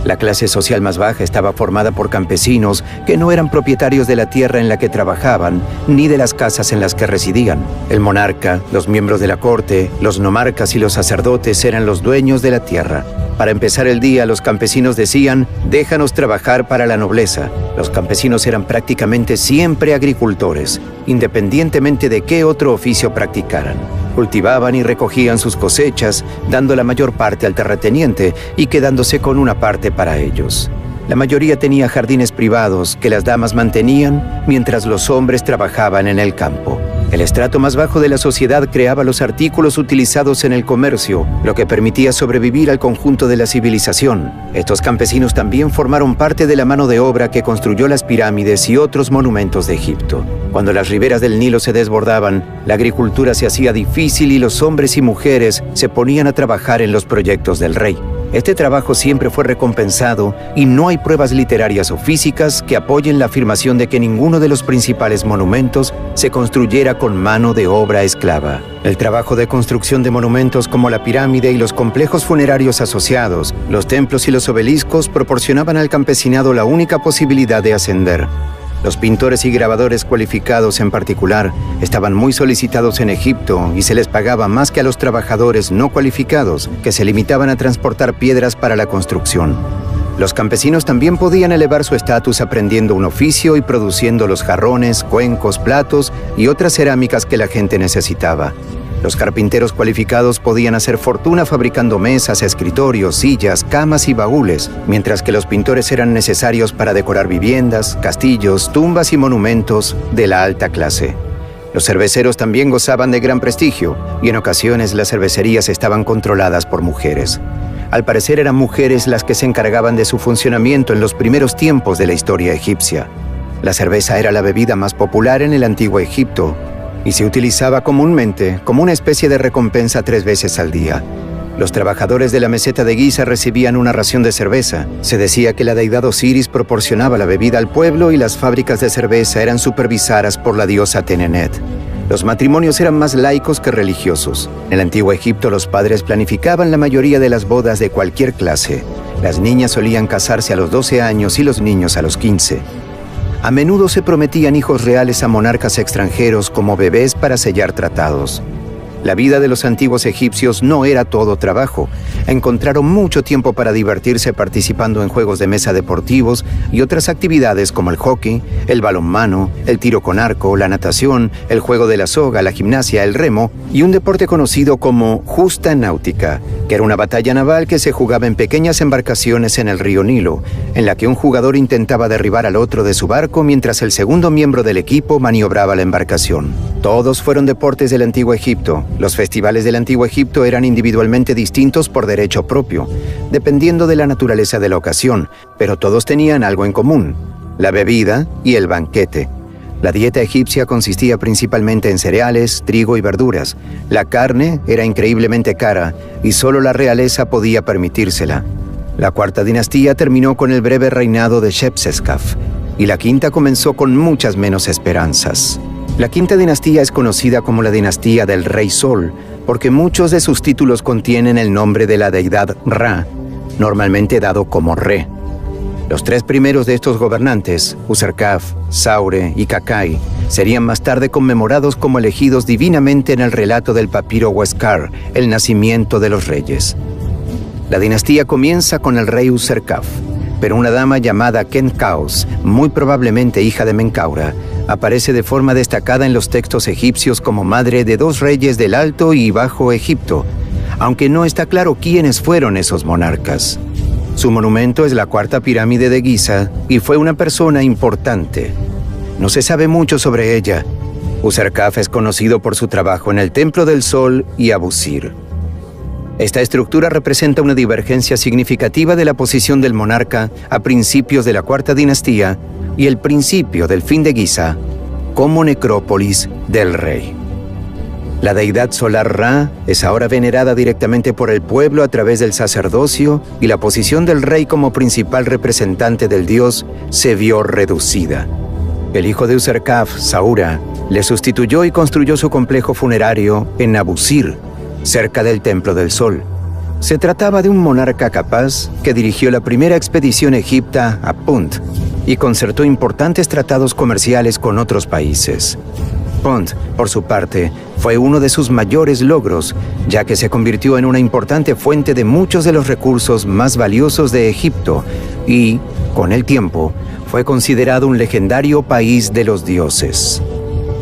La clase social más baja estaba formada por campesinos que no eran propietarios de la tierra en la que trabajaban, ni de las casas en las que residían. El monarca, los miembros de la corte, los nomarcas y los sacerdotes eran los dueños de la tierra. Para empezar el día, los campesinos decían, «Déjanos trabajar para la nobleza». Los campesinos eran prácticamente siempre agricultores, independientemente de qué otro oficio practicaran. Cultivaban y recogían sus cosechas, dando la mayor parte al terrateniente y quedándose con una parte para ellos. La mayoría tenía jardines privados que las damas mantenían mientras los hombres trabajaban en el campo. El estrato más bajo de la sociedad creaba los artículos utilizados en el comercio, lo que permitía sobrevivir al conjunto de la civilización. Estos campesinos también formaron parte de la mano de obra que construyó las pirámides y otros monumentos de Egipto. Cuando las riberas del Nilo se desbordaban, la agricultura se hacía difícil y los hombres y mujeres se ponían a trabajar en los proyectos del rey. Este trabajo siempre fue recompensado y no hay pruebas literarias o físicas que apoyen la afirmación de que ninguno de los principales monumentos se construyera con mano de obra esclava. El trabajo de construcción de monumentos como la pirámide y los complejos funerarios asociados, los templos y los obeliscos proporcionaban al campesinado la única posibilidad de ascender. Los pintores y grabadores cualificados en particular estaban muy solicitados en Egipto y se les pagaba más que a los trabajadores no cualificados, que se limitaban a transportar piedras para la construcción. Los campesinos también podían elevar su estatus aprendiendo un oficio y produciendo los jarrones, cuencos, platos y otras cerámicas que la gente necesitaba. Los carpinteros cualificados podían hacer fortuna fabricando mesas, escritorios, sillas, camas y baúles, mientras que los pintores eran necesarios para decorar viviendas, castillos, tumbas y monumentos de la alta clase. Los cerveceros también gozaban de gran prestigio, y en ocasiones las cervecerías estaban controladas por mujeres. Al parecer eran mujeres las que se encargaban de su funcionamiento en los primeros tiempos de la historia egipcia. La cerveza era la bebida más popular en el antiguo Egipto, y se utilizaba comúnmente como una especie de recompensa 3 veces al día. Los trabajadores de la meseta de Giza recibían una ración de cerveza. Se decía que la deidad Osiris proporcionaba la bebida al pueblo y las fábricas de cerveza eran supervisadas por la diosa Tenenet. Los matrimonios eran más laicos que religiosos. En el antiguo Egipto los padres planificaban la mayoría de las bodas de cualquier clase. Las niñas solían casarse a los 12 años y los niños a los 15. A menudo se prometían hijos reales a monarcas extranjeros como bebés para sellar tratados. La vida de los antiguos egipcios no era todo trabajo. Encontraron mucho tiempo para divertirse participando en juegos de mesa deportivos y otras actividades como el hockey, el balonmano, el tiro con arco, la natación, el juego de la soga, la gimnasia, el remo y un deporte conocido como justa náutica, que era una batalla naval que se jugaba en pequeñas embarcaciones en el río Nilo, en la que un jugador intentaba derribar al otro de su barco mientras el segundo miembro del equipo maniobraba la embarcación. Todos fueron deportes del antiguo Egipto. Los festivales del antiguo Egipto eran individualmente distintos por derecho propio, dependiendo de la naturaleza de la ocasión, pero todos tenían algo en común: la bebida y el banquete. La dieta egipcia consistía principalmente en cereales, trigo y verduras. La carne era increíblemente cara y solo la realeza podía permitírsela. La cuarta dinastía terminó con el breve reinado de Shepseskaf, y la quinta comenzó con muchas menos esperanzas. La quinta dinastía es conocida como la dinastía del Rey Sol, porque muchos de sus títulos contienen el nombre de la deidad Ra, normalmente dado como Re. Los 3 primeros de estos gobernantes, Userkaf, Saure y Kakai, serían más tarde conmemorados como elegidos divinamente en el relato del papiro Huescar, el nacimiento de los reyes. La dinastía comienza con el rey Userkaf, pero una dama llamada Khenkaus, muy probablemente hija de Menkaura, aparece de forma destacada en los textos egipcios como madre de 2 reyes del Alto y Bajo Egipto, aunque no está claro quiénes fueron esos monarcas. Su monumento es la cuarta pirámide de Giza y fue una persona importante. No se sabe mucho sobre ella. Userkaf es conocido por su trabajo en el Templo del Sol y Abusir. Esta estructura representa una divergencia significativa de la posición del monarca a principios de la cuarta dinastía y el principio del fin de Giza como necrópolis del rey. La deidad solar Ra es ahora venerada directamente por el pueblo a través del sacerdocio y la posición del rey como principal representante del dios se vio reducida. El hijo de Userkaf, Saura, le sustituyó y construyó su complejo funerario en Abusir, cerca del Templo del Sol. Se trataba de un monarca capaz que dirigió la primera expedición egipta a Punt y concertó importantes tratados comerciales con otros países. Punt, por su parte, fue uno de sus mayores logros, ya que se convirtió en una importante fuente de muchos de los recursos más valiosos de Egipto y, con el tiempo, fue considerado un legendario país de los dioses.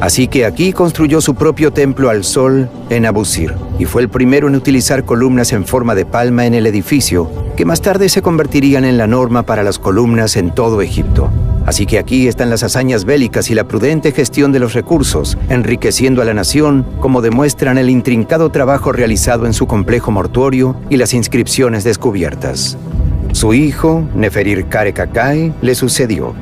Así que aquí construyó su propio templo al sol en Abusir y fue el primero en utilizar columnas en forma de palma en el edificio, que más tarde se convertirían en la norma para las columnas en todo Egipto. Así que aquí están las hazañas bélicas y la prudente gestión de los recursos, enriqueciendo a la nación, como demuestran el intrincado trabajo realizado en su complejo mortuorio y las inscripciones descubiertas. Su hijo, Neferirkare-Kakai, le sucedió.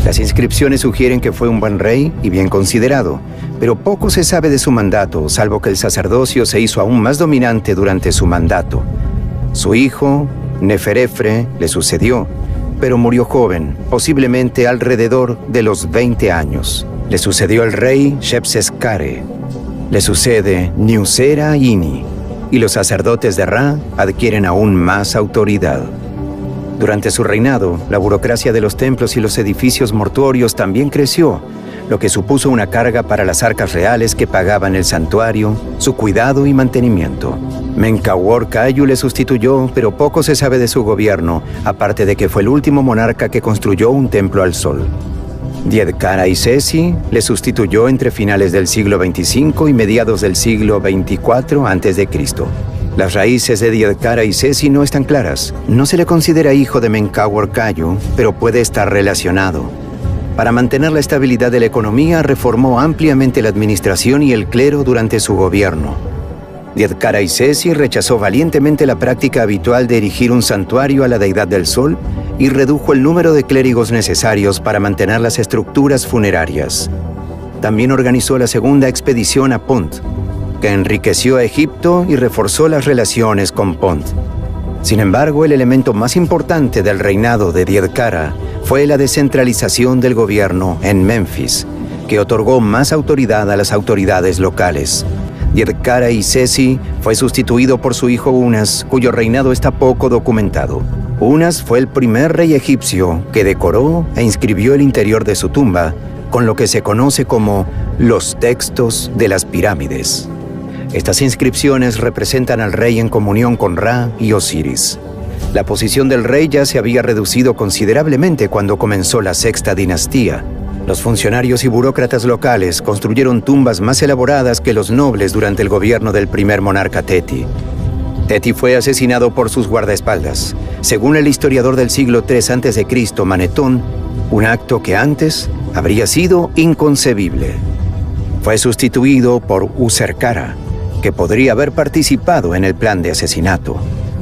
Las inscripciones sugieren que fue un buen rey y bien considerado, pero poco se sabe de su mandato, salvo que el sacerdocio se hizo aún más dominante durante su mandato. Su hijo, Neferefre, le sucedió, pero murió joven, posiblemente alrededor de los 20 años. Le sucedió el rey Shepseskare. Le sucede Niusera-Ini, y los sacerdotes de Ra adquieren aún más autoridad. Durante su reinado, la burocracia de los templos y los edificios mortuorios también creció, lo que supuso una carga para las arcas reales que pagaban el santuario, su cuidado y mantenimiento. Menkaure-Kayu le sustituyó, pero poco se sabe de su gobierno, aparte de que fue el último monarca que construyó un templo al sol. Djedkara-Isesi le sustituyó entre finales del siglo XXV y mediados del siglo XXIV a.C. Las raíces de Djedkara-Isesi no están claras. No se le considera hijo de Menkaure-Kayu, pero puede estar relacionado. Para mantener la estabilidad de la economía, reformó ampliamente la administración y el clero durante su gobierno. Djedkara-Isesi rechazó valientemente la práctica habitual de erigir un santuario a la deidad del sol y redujo el número de clérigos necesarios para mantener las estructuras funerarias. También organizó la segunda expedición a Punt, que enriqueció a Egipto y reforzó las relaciones con Punt. Sin embargo, el elemento más importante del reinado de Djedkara fue la descentralización del gobierno en Menfis, que otorgó más autoridad a las autoridades locales. Djedkara-Isesi fue sustituido por su hijo Unas, cuyo reinado está poco documentado. Unas fue el primer rey egipcio que decoró e inscribió el interior de su tumba con lo que se conoce como los textos de las pirámides. Estas inscripciones representan al rey en comunión con Ra y Osiris. La posición del rey ya se había reducido considerablemente cuando comenzó la sexta dinastía. Los funcionarios y burócratas locales construyeron tumbas más elaboradas que los nobles durante el gobierno del primer monarca Teti. Teti fue asesinado por sus guardaespaldas. Según el historiador del siglo III a.C., Manetón, un acto que antes habría sido inconcebible. Fue sustituido por Userkara, que podría haber participado en el plan de asesinato.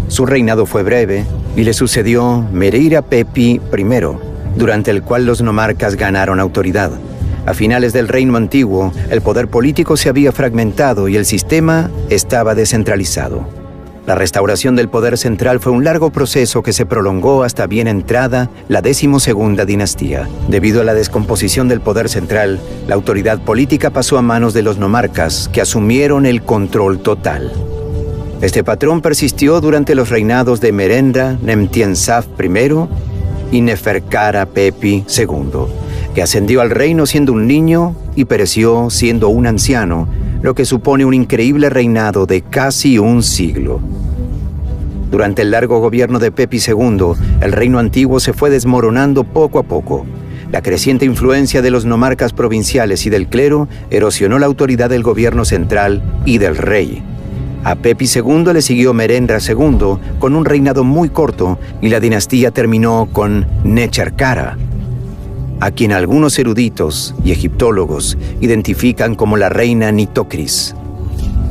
Su reinado fue breve y le sucedió Mereira Pepi I, durante el cual los nomarcas ganaron autoridad. A finales del Reino Antiguo, el poder político se había fragmentado y el sistema estaba descentralizado. La restauración del poder central fue un largo proceso que se prolongó hasta bien entrada la 12ª dinastía. Debido a la descomposición del poder central, la autoridad política pasó a manos de los nomarcas, que asumieron el control total. Este patrón persistió durante los reinados de Merenra Nemtiensaf I y Neferkara Pepi II, que ascendió al reino siendo un niño y pereció siendo un anciano, lo que supone un increíble reinado de casi un siglo. Durante el largo gobierno de Pepi II, el reino antiguo se fue desmoronando poco a poco. La creciente influencia de los nomarcas provinciales y del clero erosionó la autoridad del gobierno central y del rey. A Pepi II le siguió Merenra II, con un reinado muy corto, y la dinastía terminó con Necherkara, a quien algunos eruditos y egiptólogos identifican como la reina Nitocris.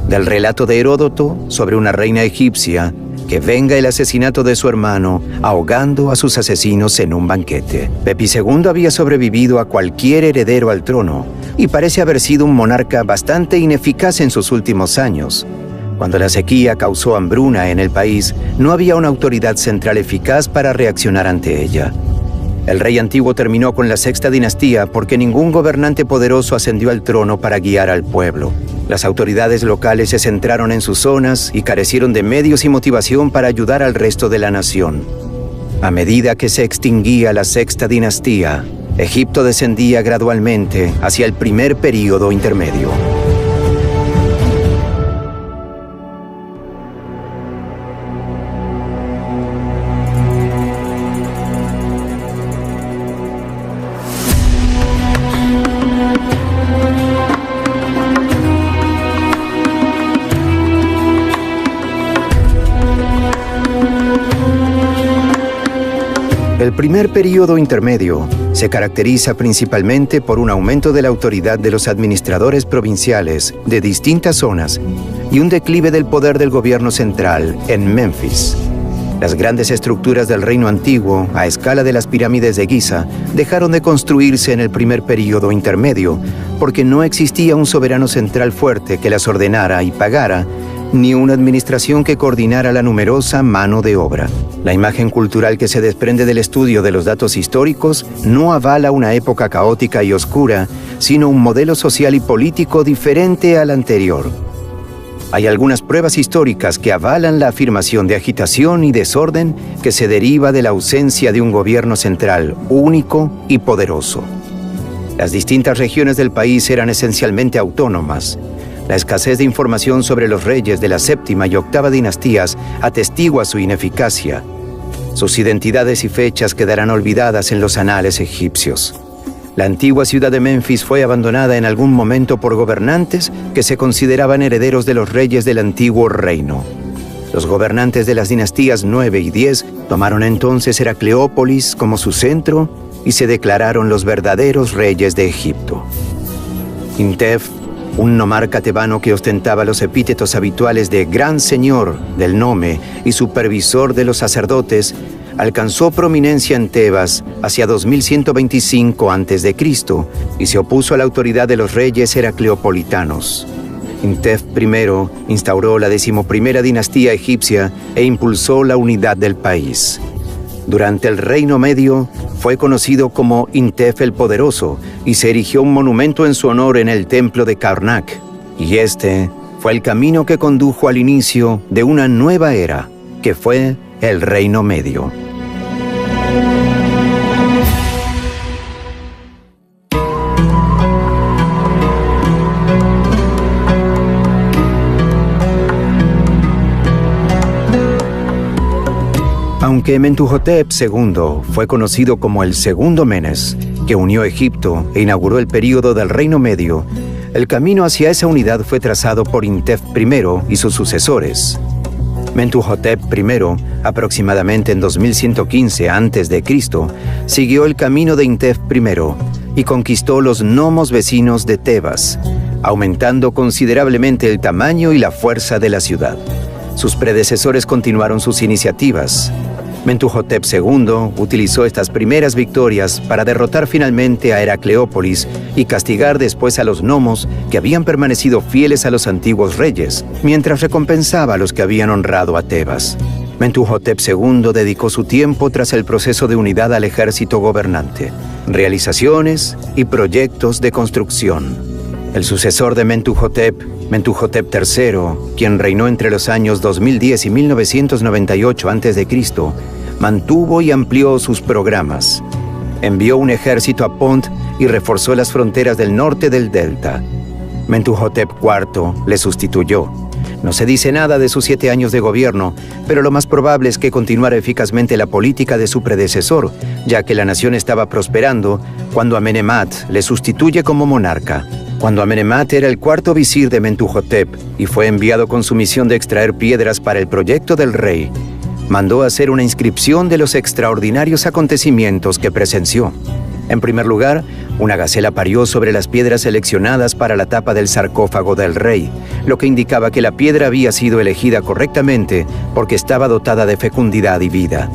Del relato de Heródoto sobre una reina egipcia que venga el asesinato de su hermano ahogando a sus asesinos en un banquete. Pepi II había sobrevivido a cualquier heredero al trono y parece haber sido un monarca bastante ineficaz en sus últimos años. Cuando la sequía causó hambruna en el país, no había una autoridad central eficaz para reaccionar ante ella. El rey antiguo terminó con la sexta dinastía porque ningún gobernante poderoso ascendió al trono para guiar al pueblo. Las autoridades locales se centraron en sus zonas y carecieron de medios y motivación para ayudar al resto de la nación. A medida que se extinguía la sexta dinastía, Egipto descendía gradualmente hacia el primer período intermedio. El primer período intermedio se caracteriza principalmente por un aumento de la autoridad de los administradores provinciales de distintas zonas y un declive del poder del gobierno central en Menfis. Las grandes estructuras del reino antiguo, a escala de las pirámides de Giza, dejaron de construirse en el primer período intermedio porque no existía un soberano central fuerte que las ordenara y pagara, ni una administración que coordinara la numerosa mano de obra. La imagen cultural que se desprende del estudio de los datos históricos no avala una época caótica y oscura, sino un modelo social y político diferente al anterior. Hay algunas pruebas históricas que avalan la afirmación de agitación y desorden que se deriva de la ausencia de un gobierno central único y poderoso. Las distintas regiones del país eran esencialmente autónomas. La escasez de información sobre los reyes de la séptima y octava dinastías atestigua su ineficacia. Sus identidades y fechas quedarán olvidadas en los anales egipcios. La antigua ciudad de Memphis fue abandonada en algún momento por gobernantes que se consideraban herederos de los reyes del antiguo reino. Los gobernantes de las dinastías 9 y 10 tomaron entonces Heracleópolis como su centro y se declararon los verdaderos reyes de Egipto. Intef, un nomarca tebano que ostentaba los epítetos habituales de Gran Señor del Nome y supervisor de los sacerdotes, alcanzó prominencia en Tebas hacia 2125 a.C. y se opuso a la autoridad de los reyes heracleopolitanos. Intef I instauró la 11ª dinastía egipcia e impulsó la unidad del país. Durante el Reino Medio fue conocido como Intef el Poderoso y se erigió un monumento en su honor en el templo de Karnak. Y este fue el camino que condujo al inicio de una nueva era, que fue el Reino Medio. Aunque Mentuhotep II fue conocido como el segundo Menes, que unió Egipto e inauguró el período del Reino Medio, el camino hacia esa unidad fue trazado por Intef I y sus sucesores. Mentuhotep I, aproximadamente en 2115 a.C., siguió el camino de Intef I y conquistó los nomos vecinos de Tebas, aumentando considerablemente el tamaño y la fuerza de la ciudad. Sus predecesores continuaron sus iniciativas. Mentuhotep II utilizó estas primeras victorias para derrotar finalmente a Heracleópolis y castigar después a los nomos que habían permanecido fieles a los antiguos reyes, mientras recompensaba a los que habían honrado a Tebas. Mentuhotep II dedicó su tiempo tras el proceso de unidad al ejército gobernante, realizaciones y proyectos de construcción. El sucesor de Mentuhotep, Mentuhotep III, quien reinó entre los años 2010 y 1998 a.C., mantuvo y amplió sus programas. Envió un ejército a Pont y reforzó las fronteras del norte del delta. Mentuhotep IV le sustituyó. No se dice nada de sus 7 años de gobierno, pero lo más probable es que continuara eficazmente la política de su predecesor, ya que la nación estaba prosperando cuando Amenemhat le sustituye como monarca. Cuando Amenemhat era el cuarto visir de Mentuhotep y fue enviado con su misión de extraer piedras para el proyecto del rey, mandó hacer una inscripción de los extraordinarios acontecimientos que presenció. En primer lugar, una gacela parió sobre las piedras seleccionadas para la tapa del sarcófago del rey, lo que indicaba que la piedra había sido elegida correctamente porque estaba dotada de fecundidad y vida.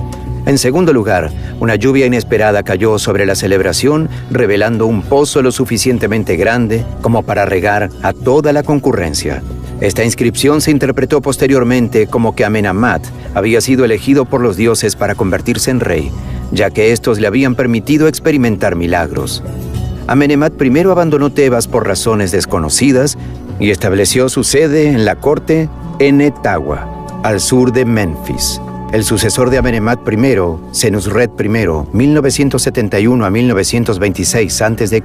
En segundo lugar, una lluvia inesperada cayó sobre la celebración, revelando un pozo lo suficientemente grande como para regar a toda la concurrencia. Esta inscripción se interpretó posteriormente como que Amenemhat había sido elegido por los dioses para convertirse en rey, ya que estos le habían permitido experimentar milagros. Amenemhat I abandonó Tebas por razones desconocidas y estableció su sede en la corte en Tawa, al sur de Memphis. El sucesor de Amenemhat I, Senusret I, 1971 a 1926 a.C.,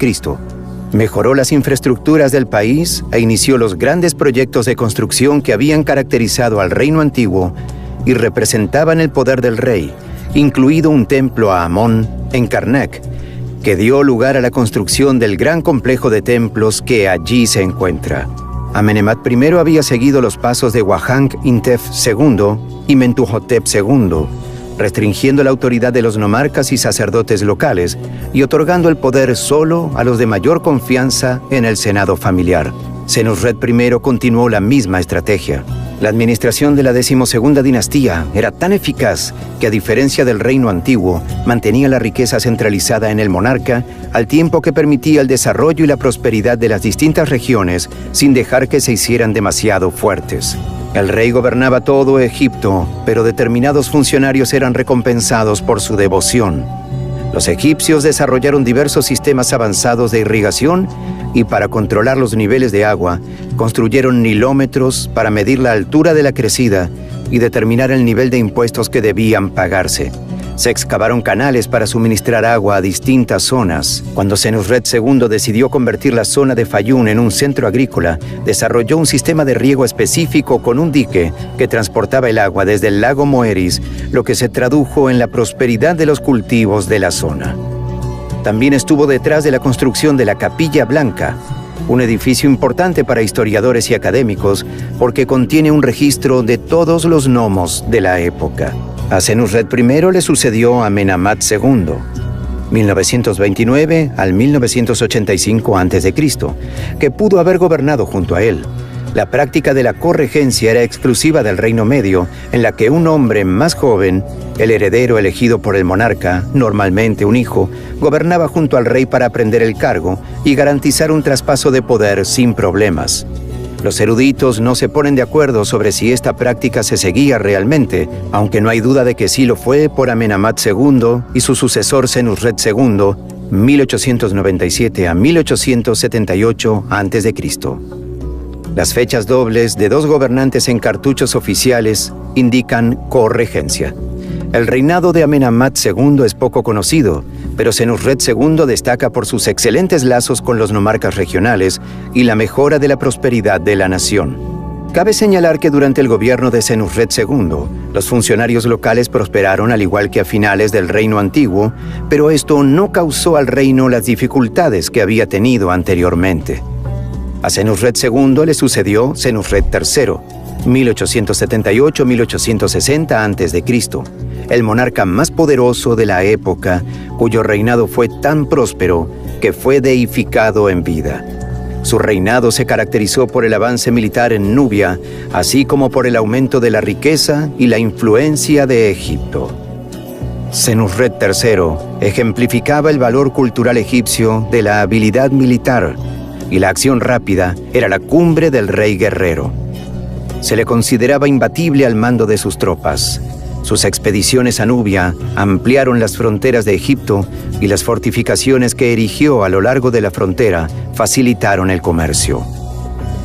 mejoró las infraestructuras del país e inició los grandes proyectos de construcción que habían caracterizado al reino antiguo y representaban el poder del rey, incluido un templo a Amón en Karnak, que dio lugar a la construcción del gran complejo de templos que allí se encuentra. Amenemhat I había seguido los pasos de Wahang Intef II y Mentuhotep II, restringiendo la autoridad de los nomarcas y sacerdotes locales y otorgando el poder solo a los de mayor confianza en el senado familiar. Senusret I continuó la misma estrategia. La administración de la 12ª dinastía era tan eficaz que, a diferencia del reino antiguo, mantenía la riqueza centralizada en el monarca, al tiempo que permitía el desarrollo y la prosperidad de las distintas regiones sin dejar que se hicieran demasiado fuertes. El rey gobernaba todo Egipto, pero determinados funcionarios eran recompensados por su devoción. Los egipcios desarrollaron diversos sistemas avanzados de irrigación y, para controlar los niveles de agua, construyeron nilómetros para medir la altura de la crecida y determinar el nivel de impuestos que debían pagarse. Se excavaron canales para suministrar agua a distintas zonas. Cuando Senusret II decidió convertir la zona de Fayún en un centro agrícola, desarrolló un sistema de riego específico con un dique que transportaba el agua desde el lago Moeris, lo que se tradujo en la prosperidad de los cultivos de la zona. También estuvo detrás de la construcción de la Capilla Blanca, un edificio importante para historiadores y académicos porque contiene un registro de todos los gnomos de la época. A Senusret I le sucedió Amenemhat II, 1929 al 1985 a.C., que pudo haber gobernado junto a él. La práctica de la corregencia era exclusiva del Reino Medio, en la que un hombre más joven, el heredero elegido por el monarca, normalmente un hijo, gobernaba junto al rey para aprender el cargo y garantizar un traspaso de poder sin problemas. Los eruditos no se ponen de acuerdo sobre si esta práctica se seguía realmente, aunque no hay duda de que sí lo fue por Amenemhat II y su sucesor Senusret II, 1897 a 1878 a.C. Las fechas dobles de dos gobernantes en cartuchos oficiales indican corregencia. El reinado de Amenemhat II es poco conocido, pero Senusret II destaca por sus excelentes lazos con los nomarcas regionales y la mejora de la prosperidad de la nación. Cabe señalar que durante el gobierno de Senusret II, los funcionarios locales prosperaron al igual que a finales del Reino Antiguo, pero esto no causó al reino las dificultades que había tenido anteriormente. A Senusret II le sucedió Senusret III, 1878-1860 a.C., el monarca más poderoso de la época, cuyo reinado fue tan próspero que fue deificado en vida. Su reinado se caracterizó por el avance militar en Nubia, así como por el aumento de la riqueza y la influencia de Egipto. Senusret III ejemplificaba el valor cultural egipcio de la habilidad militar, y la acción rápida era la cumbre del rey guerrero. Se le consideraba imbatible al mando de sus tropas. Sus expediciones a Nubia ampliaron las fronteras de Egipto y las fortificaciones que erigió a lo largo de la frontera facilitaron el comercio.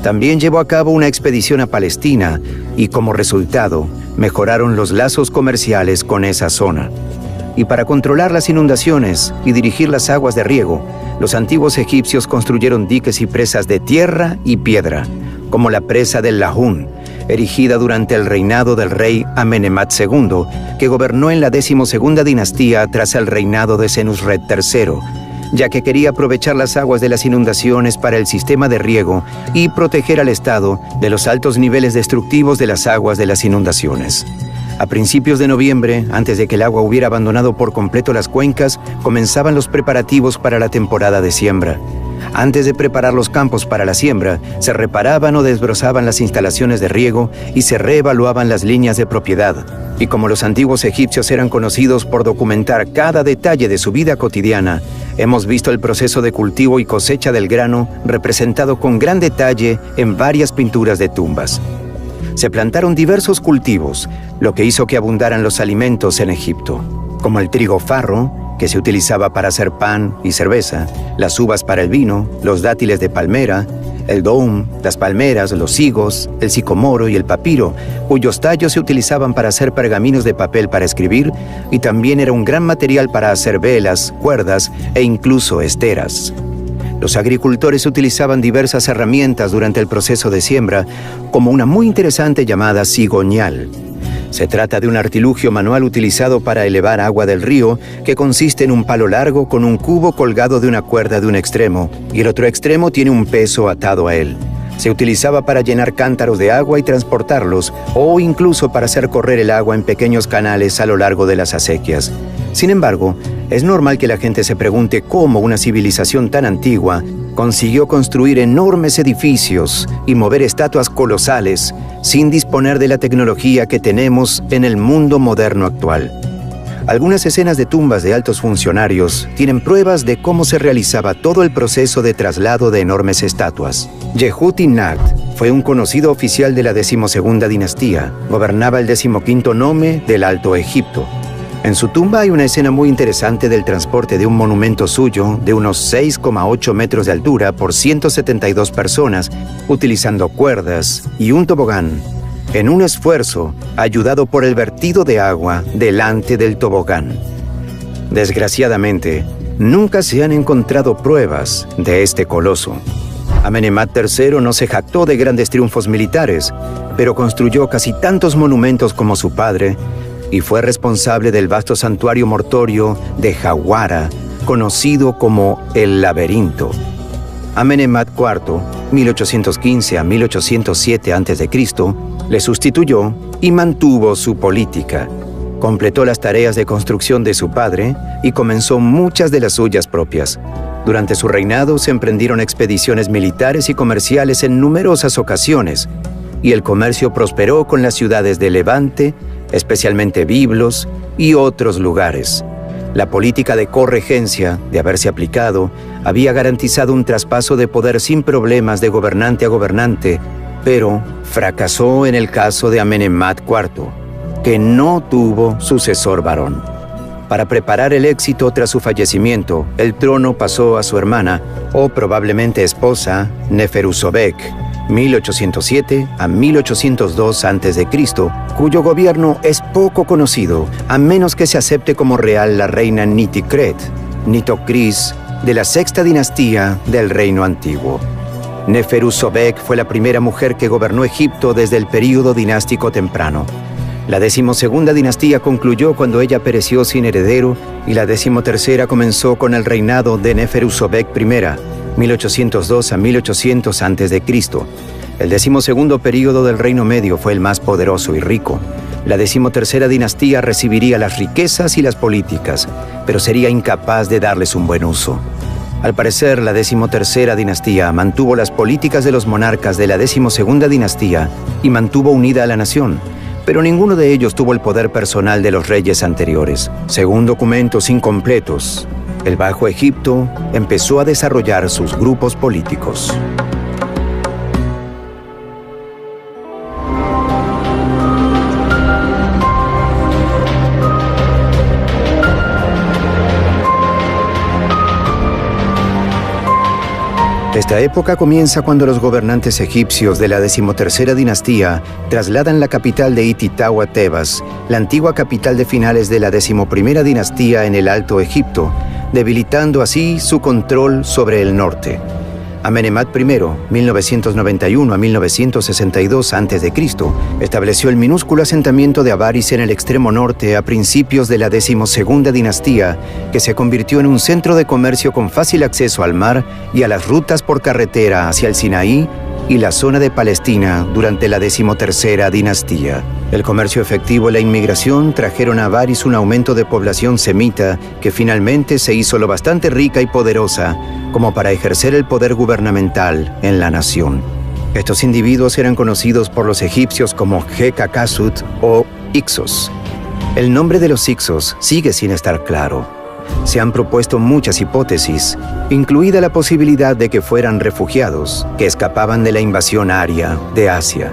También llevó a cabo una expedición a Palestina y, como resultado, mejoraron los lazos comerciales con esa zona. Y para controlar las inundaciones y dirigir las aguas de riego, los antiguos egipcios construyeron diques y presas de tierra y piedra, como la presa del Lahun, erigida durante el reinado del rey Amenemhat II, que gobernó en la 12ª dinastía tras el reinado de Senusret III, ya que quería aprovechar las aguas de las inundaciones para el sistema de riego y proteger al Estado de los altos niveles destructivos de las aguas de las inundaciones. A principios de noviembre, antes de que el agua hubiera abandonado por completo las cuencas, comenzaban los preparativos para la temporada de siembra. Antes de preparar los campos para la siembra, se reparaban o desbrozaban las instalaciones de riego y se reevaluaban las líneas de propiedad. Y como los antiguos egipcios eran conocidos por documentar cada detalle de su vida cotidiana, hemos visto el proceso de cultivo y cosecha del grano representado con gran detalle en varias pinturas de tumbas. Se plantaron diversos cultivos, lo que hizo que abundaran los alimentos en Egipto, como el trigo farro, que se utilizaba para hacer pan y cerveza, las uvas para el vino, los dátiles de palmera, el doum, las palmeras, los higos, el sicomoro y el papiro, cuyos tallos se utilizaban para hacer pergaminos de papel para escribir, y también era un gran material para hacer velas, cuerdas e incluso esteras. Los agricultores utilizaban diversas herramientas durante el proceso de siembra, como una muy interesante llamada cigonyal. Se trata de un artilugio manual utilizado para elevar agua del río, que consiste en un palo largo con un cubo colgado de una cuerda de un extremo, y el otro extremo tiene un peso atado a él. Se utilizaba para llenar cántaros de agua y transportarlos, o incluso para hacer correr el agua en pequeños canales a lo largo de las acequias. Sin embargo, es normal que la gente se pregunte cómo una civilización tan antigua consiguió construir enormes edificios y mover estatuas colosales sin disponer de la tecnología que tenemos en el mundo moderno actual. Algunas escenas de tumbas de altos funcionarios tienen pruebas de cómo se realizaba todo el proceso de traslado de enormes estatuas. Yehuti-Nagt fue un conocido oficial de la 12ª dinastía. Gobernaba el 15º nome del Alto Egipto. En su tumba hay una escena muy interesante del transporte de un monumento suyo de unos 6,8 metros de altura por 172 personas, utilizando cuerdas y un tobogán, en un esfuerzo ayudado por el vertido de agua delante del tobogán. Desgraciadamente, nunca se han encontrado pruebas de este coloso. Amenemhat III no se jactó de grandes triunfos militares, pero construyó casi tantos monumentos como su padre, y fue responsable del vasto santuario mortuorio de Jawara, conocido como el Laberinto. Amenemhat IV, 1815 a 1807 a.C., le sustituyó y mantuvo su política. Completó las tareas de construcción de su padre y comenzó muchas de las suyas propias. Durante su reinado se emprendieron expediciones militares y comerciales en numerosas ocasiones, y el comercio prosperó con las ciudades de Levante, especialmente Biblos y otros lugares. La política de corregencia, de haberse aplicado, había garantizado un traspaso de poder sin problemas de gobernante a gobernante, pero fracasó en el caso de Amenemhat IV, que no tuvo sucesor varón. Para preparar el éxito tras su fallecimiento, el trono pasó a su hermana, o probablemente esposa, Neferusobek, 1807 a 1802 a.C., cuyo gobierno es poco conocido, a menos que se acepte como real la reina Nitikret, Nitocris, de la sexta dinastía del Reino Antiguo. Neferusobek fue la primera mujer que gobernó Egipto desde el período dinástico temprano. La 12ª dinastía concluyó cuando ella pereció sin heredero y la 13ª comenzó con el reinado de Neferusobek I, 1802 a 1800 a.C. El 12º período del Reino Medio fue el más poderoso y rico. La 13ª dinastía recibiría las riquezas y las políticas, pero sería incapaz de darles un buen uso. Al parecer, la 13ª dinastía mantuvo las políticas de los monarcas de la 12ª dinastía y mantuvo unida a la nación, pero ninguno de ellos tuvo el poder personal de los reyes anteriores. Según documentos incompletos, el Bajo Egipto empezó a desarrollar sus grupos políticos. Esta época comienza cuando los gobernantes egipcios de la 13ª dinastía trasladan la capital de Ititaú a Tebas, la antigua capital de finales de la 11ª dinastía en el Alto Egipto, debilitando así su control sobre el norte. Amenemhat I, 1991 a 1962 a.C., estableció el minúsculo asentamiento de Avaris en el extremo norte a principios de la 12ª dinastía, que se convirtió en un centro de comercio con fácil acceso al mar y a las rutas por carretera hacia el Sinaí y la zona de Palestina durante la 13ª dinastía. El comercio efectivo y la inmigración trajeron a Avaris un aumento de población semita que finalmente se hizo lo bastante rica y poderosa como para ejercer el poder gubernamental en la nación. Estos individuos eran conocidos por los egipcios como Hekakasut o Ixos. El nombre de los Ixos sigue sin estar claro. Se han propuesto muchas hipótesis, incluida la posibilidad de que fueran refugiados que escapaban de la invasión aria de Asia.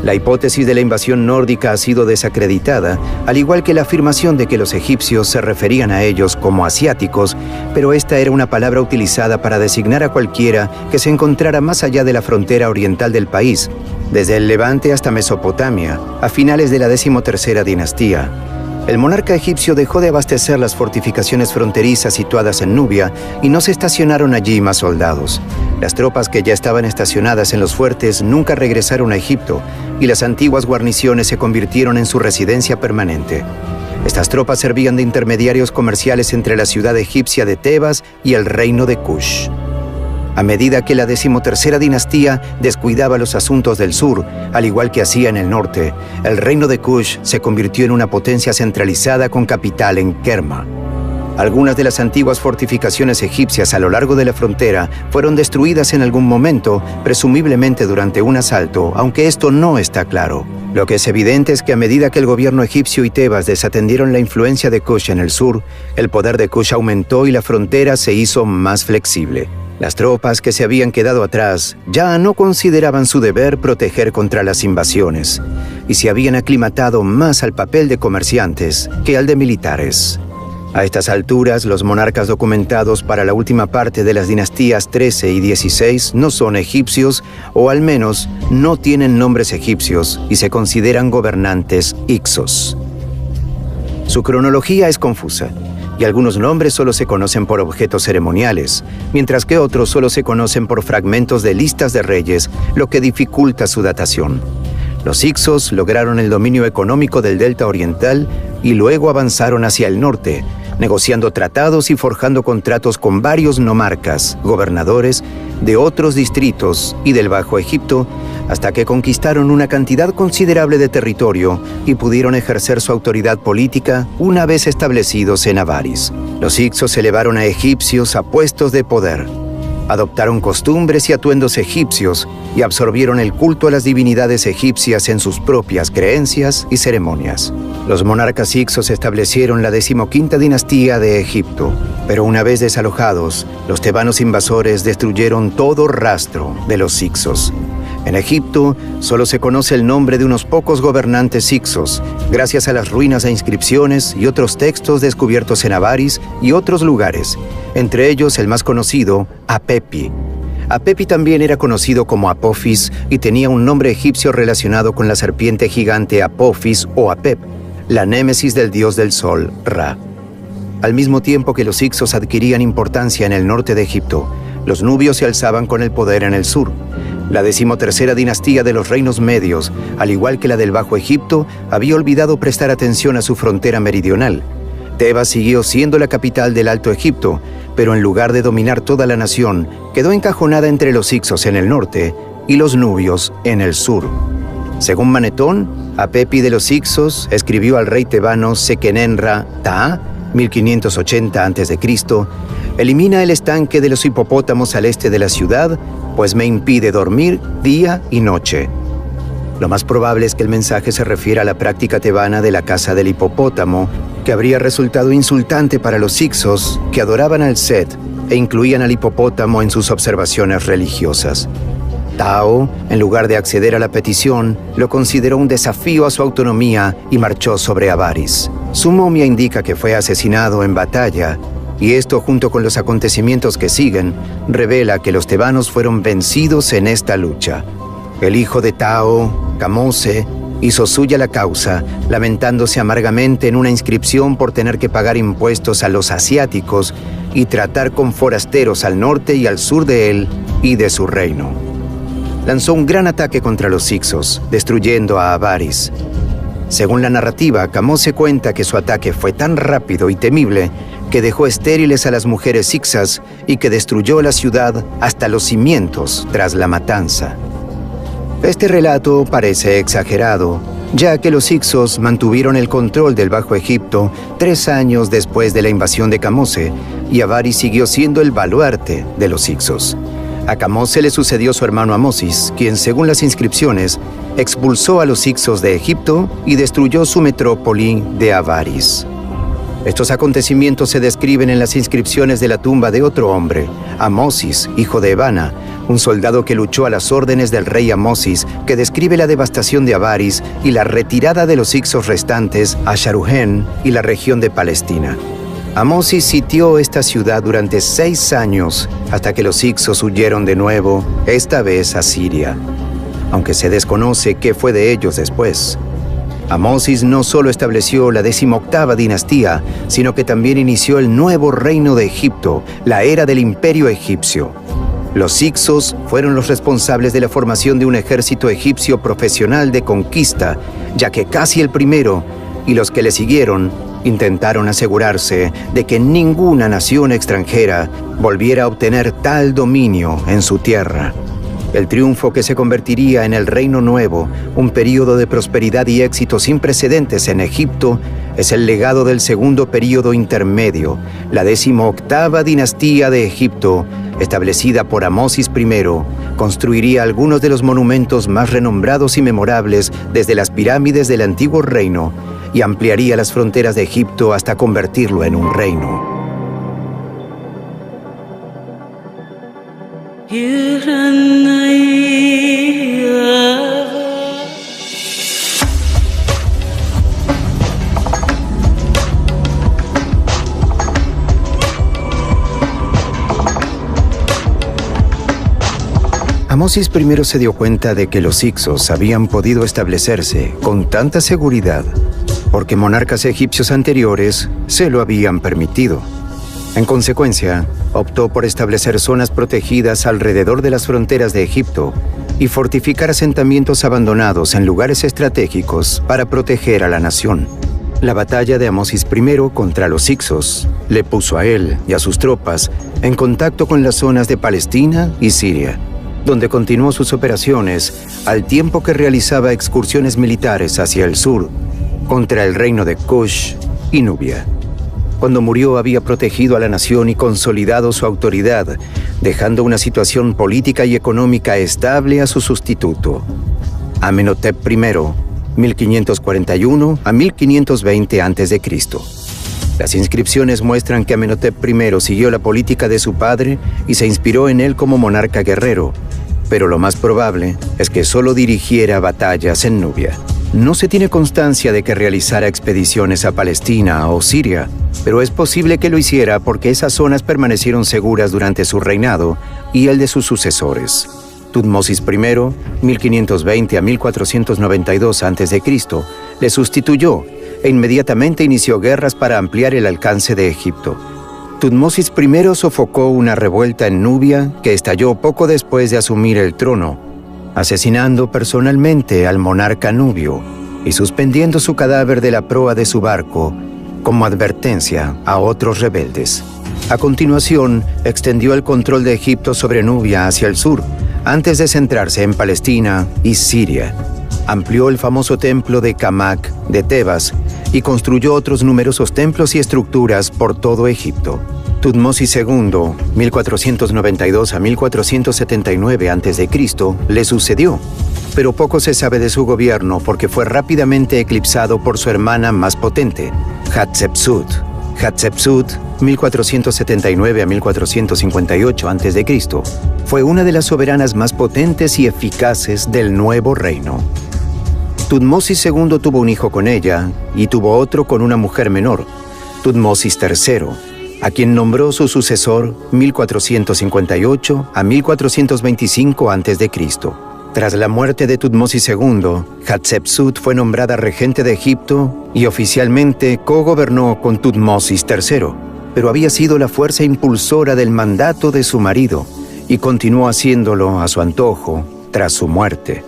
La hipótesis de la invasión nórdica ha sido desacreditada, al igual que la afirmación de que los egipcios se referían a ellos como asiáticos, pero esta era una palabra utilizada para designar a cualquiera que se encontrara más allá de la frontera oriental del país, desde el Levante hasta Mesopotamia, a finales de la 13ª dinastía. El monarca egipcio dejó de abastecer las fortificaciones fronterizas situadas en Nubia y no se estacionaron allí más soldados. Las tropas que ya estaban estacionadas en los fuertes nunca regresaron a Egipto y las antiguas guarniciones se convirtieron en su residencia permanente. Estas tropas servían de intermediarios comerciales entre la ciudad egipcia de Tebas y el reino de Kush. A medida que la 13ª dinastía descuidaba los asuntos del sur, al igual que hacía en el norte, el reino de Kush se convirtió en una potencia centralizada con capital en Kerma. Algunas de las antiguas fortificaciones egipcias a lo largo de la frontera fueron destruidas en algún momento, presumiblemente durante un asalto, aunque esto no está claro. Lo que es evidente es que a medida que el gobierno egipcio y Tebas desatendieron la influencia de Kush en el sur, el poder de Kush aumentó y la frontera se hizo más flexible. Las tropas que se habían quedado atrás ya no consideraban su deber proteger contra las invasiones y se habían aclimatado más al papel de comerciantes que al de militares. A estas alturas, los monarcas documentados para la última parte de las dinastías 13 y 16 no son egipcios, o al menos no tienen nombres egipcios y se consideran gobernantes Ixos. Su cronología es confusa, y algunos nombres solo se conocen por objetos ceremoniales, mientras que otros solo se conocen por fragmentos de listas de reyes, lo que dificulta su datación. Los Ixos lograron el dominio económico del delta oriental y luego avanzaron hacia el norte, negociando tratados y forjando contratos con varios nomarcas, gobernadores de otros distritos y del Bajo Egipto, hasta que conquistaron una cantidad considerable de territorio y pudieron ejercer su autoridad política una vez establecidos en Avaris. Los hicsos elevaron a egipcios a puestos de poder. Adoptaron costumbres y atuendos egipcios y absorbieron el culto a las divinidades egipcias en sus propias creencias y ceremonias. Los monarcas hicsos establecieron la 15ª dinastía de Egipto, pero una vez desalojados, los tebanos invasores destruyeron todo rastro de los hicsos. En Egipto solo se conoce el nombre de unos pocos gobernantes hicsos, gracias a las ruinas e inscripciones y otros textos descubiertos en Avaris y otros lugares, entre ellos el más conocido, Apepi. Apepi también era conocido como Apophis y tenía un nombre egipcio relacionado con la serpiente gigante Apophis o Apep, la némesis del dios del sol, Ra. Al mismo tiempo que los hicsos adquirían importancia en el norte de Egipto, los nubios se alzaban con el poder en el sur. La 13ª dinastía de los reinos medios, al igual que la del Bajo Egipto, había olvidado prestar atención a su frontera meridional. Tebas siguió siendo la capital del Alto Egipto, pero en lugar de dominar toda la nación, quedó encajonada entre los hicsos en el norte y los nubios en el sur. Según Manetón, Apepi de los hicsos escribió al rey tebano Sequenenra Ta, 1580 a.C., «Elimina el estanque de los hipopótamos al este de la ciudad, pues me impide dormir día y noche». Lo más probable es que el mensaje se refiera a la práctica tebana de la caza del hipopótamo, que habría resultado insultante para los hicsos, que adoraban al Set e incluían al hipopótamo en sus observaciones religiosas. Tao, en lugar de acceder a la petición, lo consideró un desafío a su autonomía y marchó sobre Avaris. Su momia indica que fue asesinado en batalla, y esto, junto con los acontecimientos que siguen, revela que los tebanos fueron vencidos en esta lucha. El hijo de Tao, Kamose, hizo suya la causa, lamentándose amargamente en una inscripción por tener que pagar impuestos a los asiáticos y tratar con forasteros al norte y al sur de él y de su reino. Lanzó un gran ataque contra los hicsos, destruyendo a Avaris. Según la narrativa, Kamose cuenta que su ataque fue tan rápido y temible que dejó estériles a las mujeres hicas y que destruyó la ciudad hasta los cimientos tras la matanza. Este relato parece exagerado, ya que los hicsos mantuvieron el control del Bajo Egipto 3 años después de la invasión de Kamose, y Avaris siguió siendo el baluarte de los hicsos. A Kamose le sucedió su hermano Amosis, quien, según las inscripciones, expulsó a los hicsos de Egipto y destruyó su metrópoli de Avaris. Estos acontecimientos se describen en las inscripciones de la tumba de otro hombre, Amosis, hijo de Ebana, un soldado que luchó a las órdenes del rey Amosis, que describe la devastación de Avaris y la retirada de los hicsos restantes a Sharuhen y la región de Palestina. Amosis sitió esta ciudad durante 6 años hasta que los hicsos huyeron de nuevo, esta vez a Siria, aunque se desconoce qué fue de ellos después. Amosis no solo estableció la 18ª dinastía, sino que también inició el nuevo reino de Egipto, la era del Imperio egipcio. Los hicsos fueron los responsables de la formación de un ejército egipcio profesional de conquista, ya que casi el primero y los que le siguieron intentaron asegurarse de que ninguna nación extranjera volviera a obtener tal dominio en su tierra. El triunfo que se convertiría en el Reino Nuevo, un período de prosperidad y éxito sin precedentes en Egipto, es el legado del segundo período intermedio, la 18ª dinastía de Egipto, establecida por Amosis I, construiría algunos de los monumentos más renombrados y memorables desde las pirámides del antiguo reino y ampliaría las fronteras de Egipto hasta convertirlo en un reino. Amosis I se dio cuenta de que los hicsos habían podido establecerse con tanta seguridad porque monarcas egipcios anteriores se lo habían permitido. En consecuencia, optó por establecer zonas protegidas alrededor de las fronteras de Egipto y fortificar asentamientos abandonados en lugares estratégicos para proteger a la nación. La batalla de Amosis I contra los Hicsos le puso a él y a sus tropas en contacto con las zonas de Palestina y Siria, donde continuó sus operaciones al tiempo que realizaba excursiones militares hacia el sur contra el reino de Kush y Nubia. Cuando murió había protegido a la nación y consolidado su autoridad, dejando una situación política y económica estable a su sustituto, Amenhotep I, 1541 a 1520 a.C. Las inscripciones muestran que Amenhotep I siguió la política de su padre y se inspiró en él como monarca guerrero, pero lo más probable es que solo dirigiera batallas en Nubia. No se tiene constancia de que realizara expediciones a Palestina o Siria, pero es posible que lo hiciera porque esas zonas permanecieron seguras durante su reinado y el de sus sucesores. Tutmosis I, 1520 a 1492 a.C., le sustituyó e inmediatamente inició guerras para ampliar el alcance de Egipto. Tutmosis I sofocó una revuelta en Nubia que estalló poco después de asumir el trono, asesinando personalmente al monarca nubio y suspendiendo su cadáver de la proa de su barco como advertencia a otros rebeldes. A continuación, extendió el control de Egipto sobre Nubia hacia el sur, antes de centrarse en Palestina y Siria. Amplió el famoso templo de Kamak de Tebas y construyó otros numerosos templos y estructuras por todo Egipto. Tutmosis II, 1492 a 1479 a.C., le sucedió, pero poco se sabe de su gobierno porque fue rápidamente eclipsado por su hermana más potente, Hatshepsut. Hatshepsut, 1479 a 1458 a.C., fue una de las soberanas más potentes y eficaces del nuevo reino. Tutmosis II tuvo un hijo con ella y tuvo otro con una mujer menor, Tutmosis III, a quien nombró su sucesor 1458 a 1425 a.C. Tras la muerte de Tutmosis II, Hatshepsut fue nombrada regente de Egipto y oficialmente cogobernó con Tutmosis III, pero había sido la fuerza impulsora del mandato de su marido y continuó haciéndolo a su antojo tras su muerte.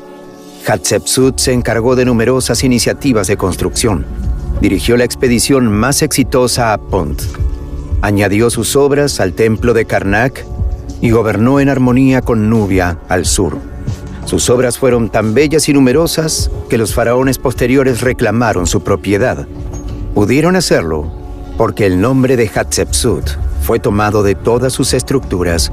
Hatshepsut se encargó de numerosas iniciativas de construcción. Dirigió la expedición más exitosa a Punt. Añadió sus obras al templo de Karnak y gobernó en armonía con Nubia al sur. Sus obras fueron tan bellas y numerosas que los faraones posteriores reclamaron su propiedad. Pudieron hacerlo porque el nombre de Hatshepsut fue tomado de todas sus estructuras,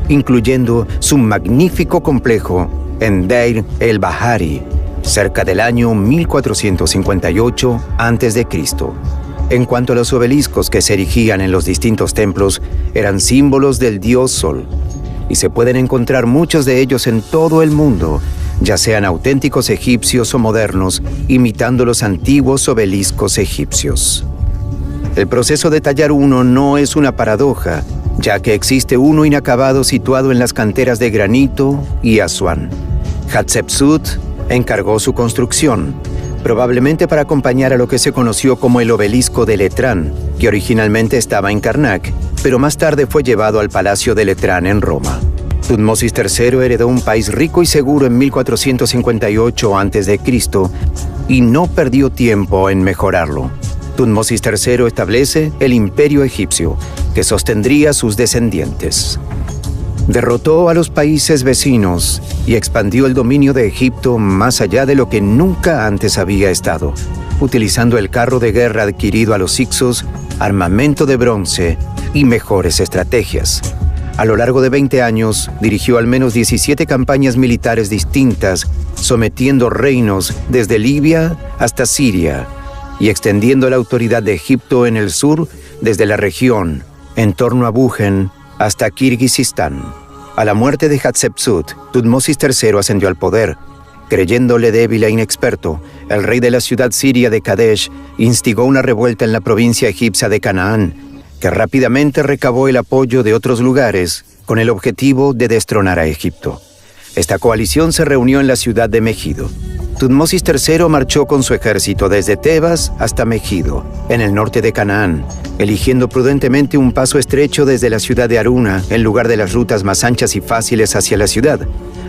incluyendo su magnífico complejo en Deir el-Bahari, cerca del año 1458 a.C. En cuanto a los obeliscos que se erigían en los distintos templos, eran símbolos del dios Sol, y se pueden encontrar muchos de ellos en todo el mundo, ya sean auténticos egipcios o modernos, imitando los antiguos obeliscos egipcios. El proceso de tallar uno no es una paradoja, ya que existe uno inacabado situado en las canteras de granito y Asuán. Hatshepsut encargó su construcción, probablemente para acompañar a lo que se conoció como el obelisco de Letrán, que originalmente estaba en Karnak, pero más tarde fue llevado al Palacio de Letrán en Roma. Tutmosis III heredó un país rico y seguro en 1458 a.C. y no perdió tiempo en mejorarlo. Tutmosis III establece el imperio egipcio, que sostendría a sus descendientes. Derrotó a los países vecinos y expandió el dominio de Egipto más allá de lo que nunca antes había estado, utilizando el carro de guerra adquirido a los Hicsos, armamento de bronce y mejores estrategias. A lo largo de 20 años, dirigió al menos 17 campañas militares distintas, sometiendo reinos desde Libia hasta Siria y extendiendo la autoridad de Egipto en el sur desde la región en torno a Bujen hasta Kirguistán. A la muerte de Hatshepsut, Tutmosis III ascendió al poder. Creyéndole débil e inexperto, el rey de la ciudad siria de Kadesh instigó una revuelta en la provincia egipcia de Canaán, que rápidamente recabó el apoyo de otros lugares con el objetivo de destronar a Egipto. Esta coalición se reunió en la ciudad de Megido. Tutmosis III marchó con su ejército desde Tebas hasta Megido, en el norte de Canaán, eligiendo prudentemente un paso estrecho desde la ciudad de Aruna en lugar de las rutas más anchas y fáciles hacia la ciudad.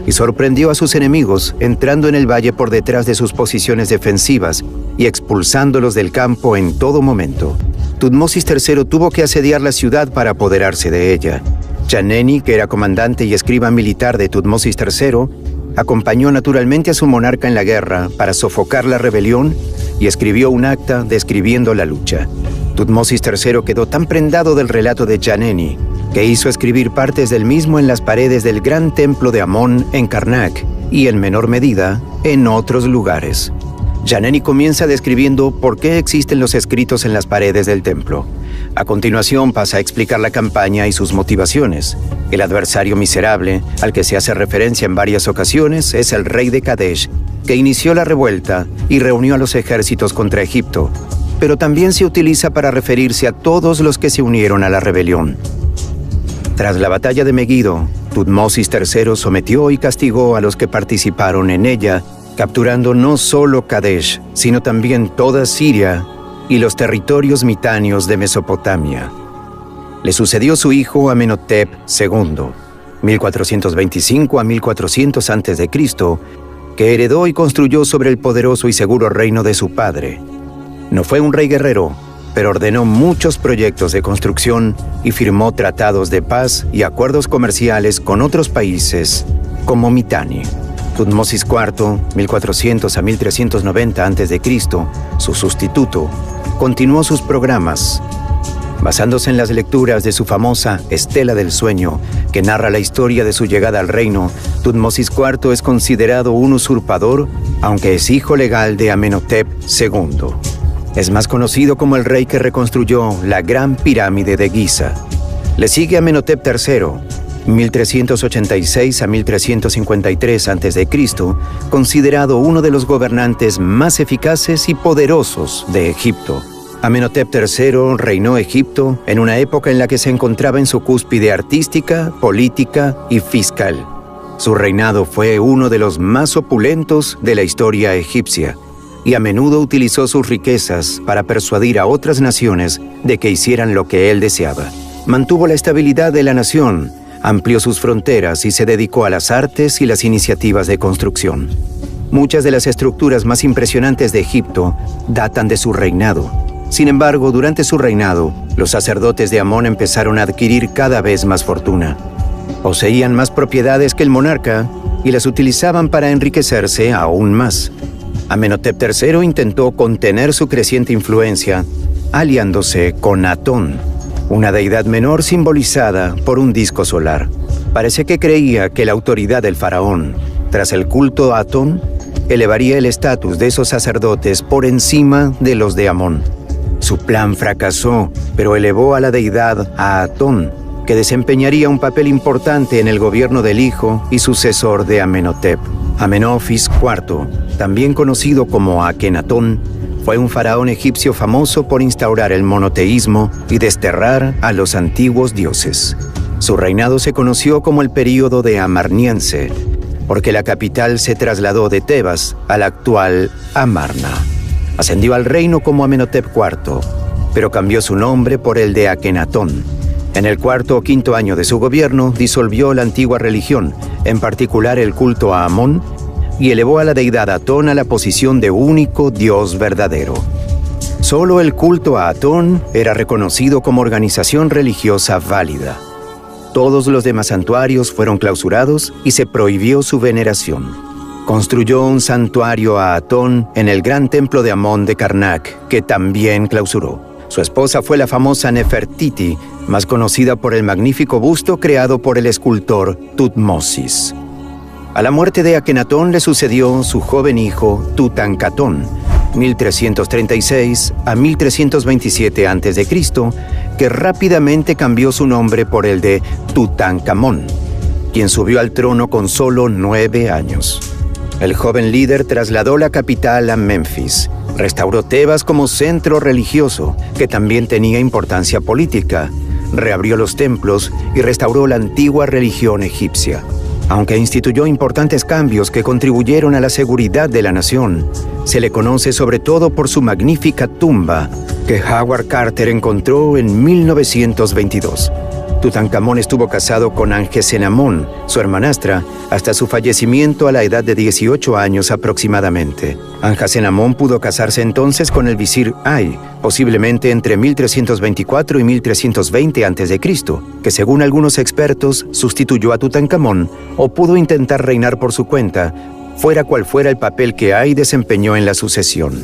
y sorprendió a sus enemigos entrando en el valle por detrás de sus posiciones defensivas y expulsándolos del campo en todo momento. Tutmosis III tuvo que asediar la ciudad para apoderarse de ella. Chaneni, que era comandante y escriba militar de Tutmosis III, acompañó naturalmente a su monarca en la guerra para sofocar la rebelión y escribió un acta describiendo la lucha. Tutmosis III quedó tan prendado del relato de Chaneni que hizo escribir partes del mismo en las paredes del gran templo de Amón en Karnak y, en menor medida, en otros lugares. Chaneni comienza describiendo por qué existen los escritos en las paredes del templo. A continuación pasa a explicar la campaña y sus motivaciones. El adversario miserable, al que se hace referencia en varias ocasiones, es el rey de Kadesh, que inició la revuelta y reunió a los ejércitos contra Egipto, pero también se utiliza para referirse a todos los que se unieron a la rebelión. Tras la batalla de Megido, Tutmosis III sometió y castigó a los que participaron en ella, capturando no solo Kadesh, sino también toda Siria y los territorios mitáneos de Mesopotamia. Le sucedió su hijo Amenhotep II, 1425 a 1400 a.C., que heredó y construyó sobre el poderoso y seguro reino de su padre. No fue un rey guerrero, pero ordenó muchos proyectos de construcción y firmó tratados de paz y acuerdos comerciales con otros países, como Mitanni. Tutmosis IV, 1400 a 1390 a.C., su sustituto, continuó sus programas. Basándose en las lecturas de su famosa Estela del Sueño, que narra la historia de su llegada al reino, Tutmosis IV es considerado un usurpador, aunque es hijo legal de Amenhotep II. Es más conocido como el rey que reconstruyó la Gran Pirámide de Giza. Le sigue Amenhotep III, 1386 a 1353 a.C., considerado uno de los gobernantes más eficaces y poderosos de Egipto. Amenhotep III reinó Egipto en una época en la que se encontraba en su cúspide artística, política y fiscal. Su reinado fue uno de los más opulentos de la historia egipcia, y a menudo utilizó sus riquezas para persuadir a otras naciones de que hicieran lo que él deseaba. Mantuvo la estabilidad de la nación, amplió sus fronteras y se dedicó a las artes y las iniciativas de construcción. Muchas de las estructuras más impresionantes de Egipto datan de su reinado. Sin embargo, durante su reinado, los sacerdotes de Amón empezaron a adquirir cada vez más fortuna. Poseían más propiedades que el monarca y las utilizaban para enriquecerse aún más. Amenhotep III intentó contener su creciente influencia aliándose con Atón, una deidad menor simbolizada por un disco solar. Parece que creía que la autoridad del faraón, tras el culto a Atón, elevaría el estatus de esos sacerdotes por encima de los de Amón. Su plan fracasó, pero elevó a la deidad a Atón, que desempeñaría un papel importante en el gobierno del hijo y sucesor de Amenhotep. Amenofis IV, también conocido como Akenatón, fue un faraón egipcio famoso por instaurar el monoteísmo y desterrar a los antiguos dioses. Su reinado se conoció como el período de Amarniense, porque la capital se trasladó de Tebas a la actual Amarna. Ascendió al reino como Amenhotep IV, pero cambió su nombre por el de Akenatón. En el cuarto o quinto año de su gobierno disolvió la antigua religión, en particular el culto a Amón, y elevó a la deidad Atón a la posición de único Dios verdadero. Solo el culto a Atón era reconocido como organización religiosa válida. Todos los demás santuarios fueron clausurados y se prohibió su veneración. Construyó un santuario a Atón en el gran templo de Amón de Karnak, que también clausuró. Su esposa fue la famosa Nefertiti, más conocida por el magnífico busto creado por el escultor Tutmosis. A la muerte de Akenatón le sucedió su joven hijo Tutankatón, 1336 a 1327 a.C., que rápidamente cambió su nombre por el de Tutankamón, quien subió al trono con solo 9 años. El joven líder trasladó la capital a Memphis, restauró Tebas como centro religioso, que también tenía importancia política, reabrió los templos y restauró la antigua religión egipcia. Aunque instituyó importantes cambios que contribuyeron a la seguridad de la nación, se le conoce sobre todo por su magnífica tumba, que Howard Carter encontró en 1922. Tutankamón estuvo casado con Angesenamón, su hermanastra, hasta su fallecimiento a la edad de 18 años aproximadamente. Angesenamón pudo casarse entonces con el visir Ay, posiblemente entre 1324 y 1320 a.C., que según algunos expertos sustituyó a Tutankamón o pudo intentar reinar por su cuenta, fuera cual fuera el papel que Ay desempeñó en la sucesión.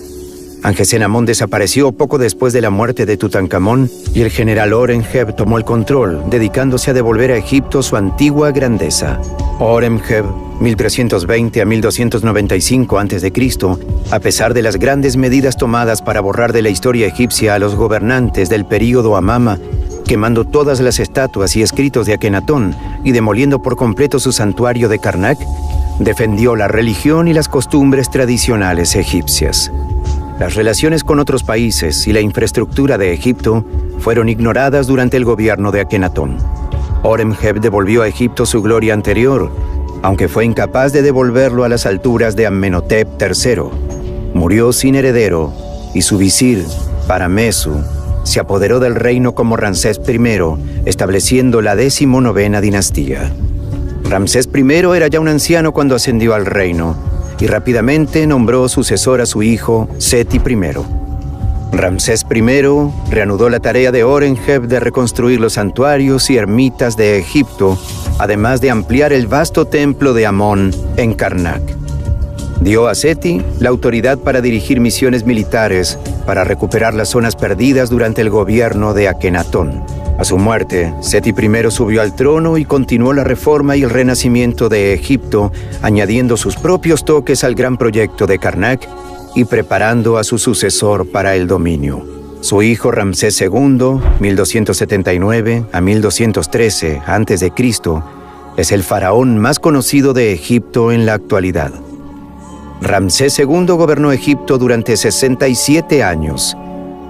Angesenamón desapareció poco después de la muerte de Tutankamón y el general Horemheb tomó el control, dedicándose a devolver a Egipto su antigua grandeza. Horemheb, 1320 a 1295 a.C., a pesar de las grandes medidas tomadas para borrar de la historia egipcia a los gobernantes del período Amama, quemando todas las estatuas y escritos de Akenatón y demoliendo por completo su santuario de Karnak, defendió la religión y las costumbres tradicionales egipcias. Las relaciones con otros países y la infraestructura de Egipto fueron ignoradas durante el gobierno de Akenatón. Horemheb devolvió a Egipto su gloria anterior, aunque fue incapaz de devolverlo a las alturas de Amenhotep III. Murió sin heredero y su visir, Paramesu, se apoderó del reino como Ramsés I, estableciendo la 19ª dinastía. Ramsés I era ya un anciano cuando ascendió al reino, y rápidamente nombró sucesor a su hijo, Seti I. Ramsés I reanudó la tarea de Horemheb de reconstruir los santuarios y ermitas de Egipto, además de ampliar el vasto templo de Amón en Karnak. Dio a Seti la autoridad para dirigir misiones militares para recuperar las zonas perdidas durante el gobierno de Akenatón. A su muerte, Seti I subió al trono y continuó la reforma y el renacimiento de Egipto, añadiendo sus propios toques al gran proyecto de Karnak y preparando a su sucesor para el dominio. Su hijo Ramsés II, 1279 a 1213 a.C., es el faraón más conocido de Egipto en la actualidad. Ramsés II gobernó Egipto durante 67 años,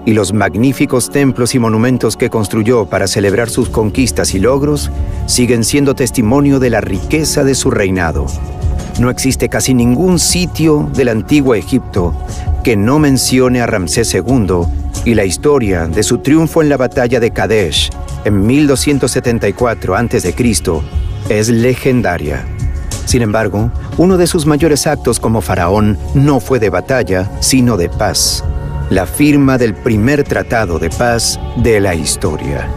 y los magníficos templos y monumentos que construyó para celebrar sus conquistas y logros siguen siendo testimonio de la riqueza de su reinado. No existe casi ningún sitio del antiguo Egipto que no mencione a Ramsés II y la historia de su triunfo en la batalla de Kadesh en 1274 a.C. es legendaria. Sin embargo, uno de sus mayores actos como faraón no fue de batalla, sino de paz. La firma del primer tratado de paz de la historia.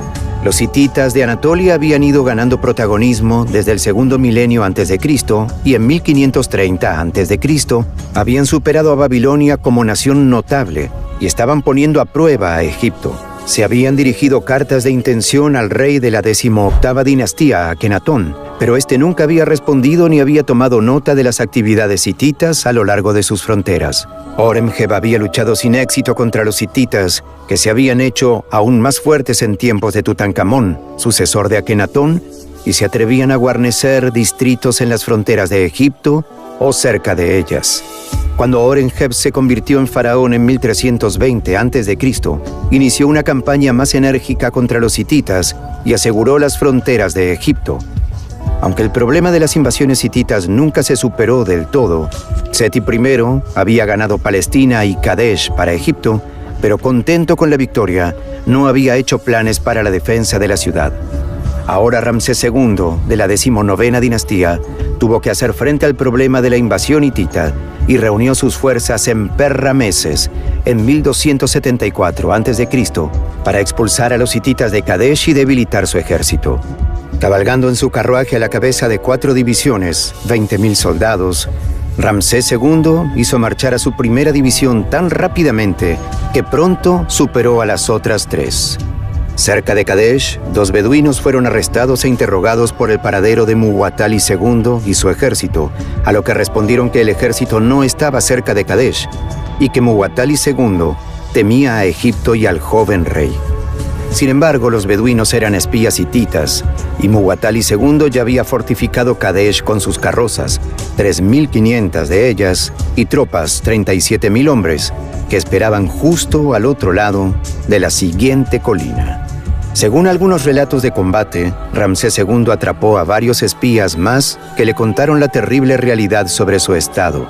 Los hititas de Anatolia habían ido ganando protagonismo desde el segundo milenio antes de Cristo y en 1530 antes de Cristo habían superado a Babilonia como nación notable y estaban poniendo a prueba a Egipto. Se habían dirigido cartas de intención al rey de la 18ª dinastía, Akenatón, pero este nunca había respondido ni había tomado nota de las actividades hititas a lo largo de sus fronteras. Horemheb había luchado sin éxito contra los hititas, que se habían hecho aún más fuertes en tiempos de Tutankamón, sucesor de Akenatón, y se atrevían a guarnecer distritos en las fronteras de Egipto o cerca de ellas. Cuando Horemheb se convirtió en faraón en 1320 a.C., inició una campaña más enérgica contra los hititas y aseguró las fronteras de Egipto. Aunque el problema de las invasiones hititas nunca se superó del todo, Seti I había ganado Palestina y Kadesh para Egipto, pero contento con la victoria, no había hecho planes para la defensa de la ciudad. Ahora Ramsés II, de la 19ª dinastía, tuvo que hacer frente al problema de la invasión hitita y reunió sus fuerzas en Per-Rameses en 1274 a.C. para expulsar a los hititas de Kadesh y debilitar su ejército. Cabalgando en su carruaje a la cabeza de 4 divisiones, 20.000 soldados, Ramsés II hizo marchar a su primera división tan rápidamente que pronto superó a las otras 3. Cerca de Kadesh, 2 beduinos fueron arrestados e interrogados por el paradero de Muwatalli II y su ejército, a lo que respondieron que el ejército no estaba cerca de Kadesh y que Muwatalli II temía a Egipto y al joven rey. Sin embargo, los beduinos eran espías hititas y Muwatalli II ya había fortificado Kadesh con sus carrozas, 3.500 de ellas, y tropas, 37.000 hombres, que esperaban justo al otro lado de la siguiente colina. Según algunos relatos de combate, Ramsés II atrapó a varios espías más que le contaron la terrible realidad sobre su estado.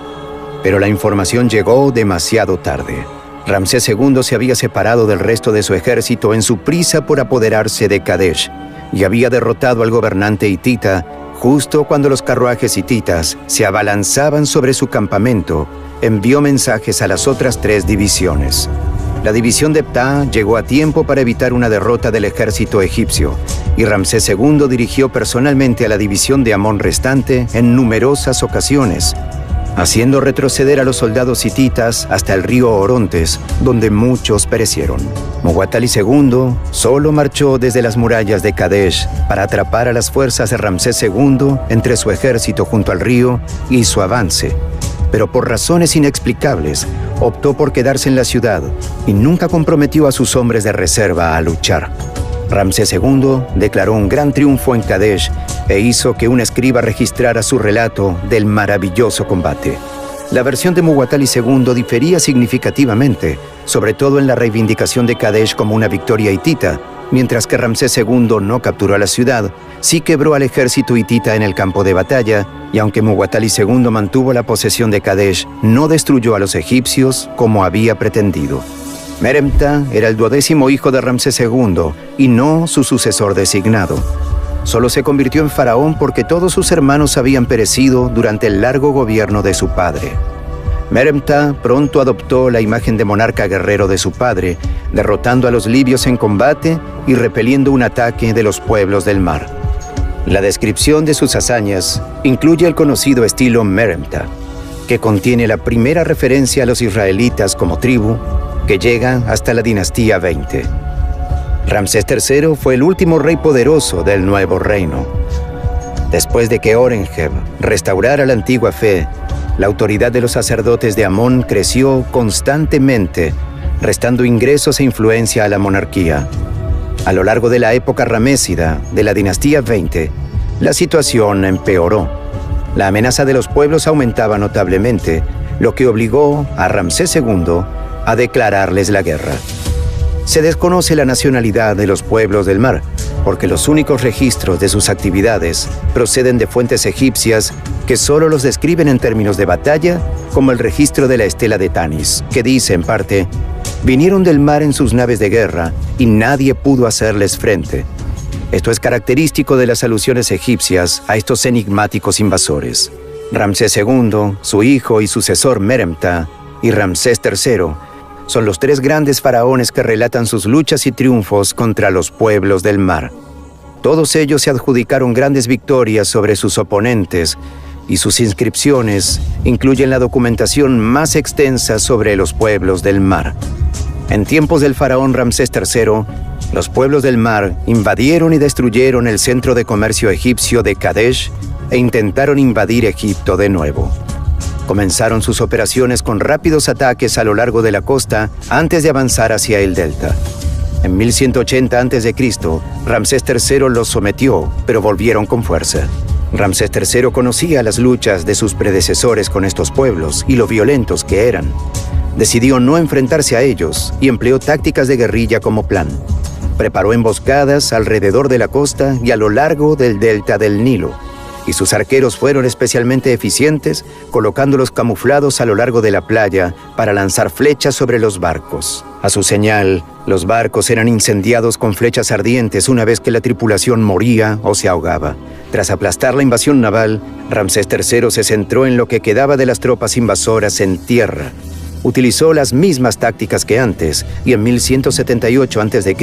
Pero la información llegó demasiado tarde. Ramsés II se había separado del resto de su ejército en su prisa por apoderarse de Kadesh, y había derrotado al gobernante hitita justo cuando los carruajes hititas se abalanzaban sobre su campamento, envió mensajes a las otras 3 divisiones. La división de Ptah llegó a tiempo para evitar una derrota del ejército egipcio, y Ramsés II dirigió personalmente a la división de Amón restante en numerosas ocasiones, haciendo retroceder a los soldados hititas hasta el río Orontes, donde muchos perecieron. Muwatalli II solo marchó desde las murallas de Kadesh para atrapar a las fuerzas de Ramsés II entre su ejército junto al río y su avance, pero por razones inexplicables optó por quedarse en la ciudad y nunca comprometió a sus hombres de reserva a luchar. Ramsés II declaró un gran triunfo en Kadesh e hizo que un escriba registrara su relato del maravilloso combate. La versión de Muwatalli II difería significativamente, sobre todo en la reivindicación de Kadesh como una victoria hitita, mientras que Ramsés II no capturó a la ciudad, sí quebró al ejército hitita en el campo de batalla, y aunque Muwatalli II mantuvo la posesión de Kadesh, no destruyó a los egipcios como había pretendido. Meremta era el 12º hijo de Ramsés II y no su sucesor designado. Solo se convirtió en faraón porque todos sus hermanos habían perecido durante el largo gobierno de su padre. Meremta pronto adoptó la imagen de monarca guerrero de su padre, derrotando a los libios en combate y repeliendo un ataque de los pueblos del mar. La descripción de sus hazañas incluye el conocido estilo Meremta, que contiene la primera referencia a los israelitas como tribu, que llega hasta la dinastía 20. Ramsés III fue el último rey poderoso del nuevo reino. Después de que Orenheb restaurara la antigua fe, la autoridad de los sacerdotes de Amón creció constantemente, restando ingresos e influencia a la monarquía. A lo largo de la época ramésida de la dinastía 20, la situación empeoró. La amenaza de los pueblos aumentaba notablemente, lo que obligó a Ramsés II a declararles la guerra. Se desconoce la nacionalidad de los pueblos del mar, porque los únicos registros de sus actividades proceden de fuentes egipcias que solo los describen en términos de batalla, como el registro de la estela de Tanis, que dice en parte: vinieron del mar en sus naves de guerra y nadie pudo hacerles frente. Esto es característico de las alusiones egipcias a estos enigmáticos invasores. Ramsés II, su hijo y sucesor Meremta, y Ramsés III son los 3 grandes faraones que relatan sus luchas y triunfos contra los pueblos del mar. Todos ellos se adjudicaron grandes victorias sobre sus oponentes, y sus inscripciones incluyen la documentación más extensa sobre los pueblos del mar. En tiempos del faraón Ramsés III, los pueblos del mar invadieron y destruyeron el centro de comercio egipcio de Kadesh e intentaron invadir Egipto de nuevo. Comenzaron sus operaciones con rápidos ataques a lo largo de la costa antes de avanzar hacia el delta. En 1180 a.C., Ramsés III los sometió, pero volvieron con fuerza. Ramsés III conocía las luchas de sus predecesores con estos pueblos y lo violentos que eran. Decidió no enfrentarse a ellos y empleó tácticas de guerrilla como plan. Preparó emboscadas alrededor de la costa y a lo largo del delta del Nilo, y sus arqueros fueron especialmente eficientes, colocándolos camuflados a lo largo de la playa para lanzar flechas sobre los barcos. A su señal, los barcos eran incendiados con flechas ardientes una vez que la tripulación moría o se ahogaba. Tras aplastar la invasión naval, Ramsés III se centró en lo que quedaba de las tropas invasoras en tierra. Utilizó las mismas tácticas que antes, y en 1178 a.C.,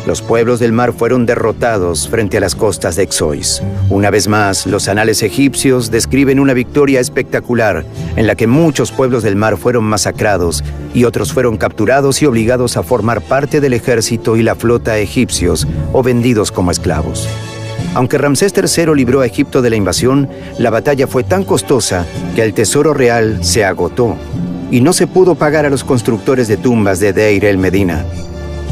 los pueblos del mar fueron derrotados frente a las costas de Xois. Una vez más, los anales egipcios describen una victoria espectacular, en la que muchos pueblos del mar fueron masacrados, y otros fueron capturados y obligados a formar parte del ejército y la flota egipcios, o vendidos como esclavos. Aunque Ramsés III libró a Egipto de la invasión, la batalla fue tan costosa que el tesoro real se agotó, y no se pudo pagar a los constructores de tumbas de Deir el-Medina.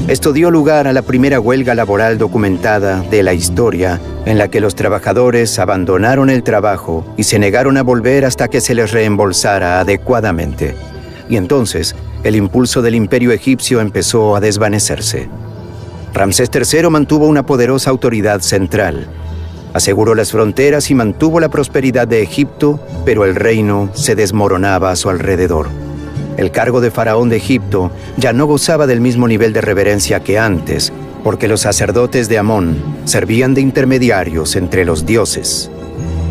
Esto dio lugar a la primera huelga laboral documentada de la historia, en la que los trabajadores abandonaron el trabajo y se negaron a volver hasta que se les reembolsara adecuadamente. Y entonces, el impulso del imperio egipcio empezó a desvanecerse. Ramsés III mantuvo una poderosa autoridad central. Aseguró las fronteras y mantuvo la prosperidad de Egipto, pero el reino se desmoronaba a su alrededor. El cargo de faraón de Egipto ya no gozaba del mismo nivel de reverencia que antes, porque los sacerdotes de Amón servían de intermediarios entre los dioses.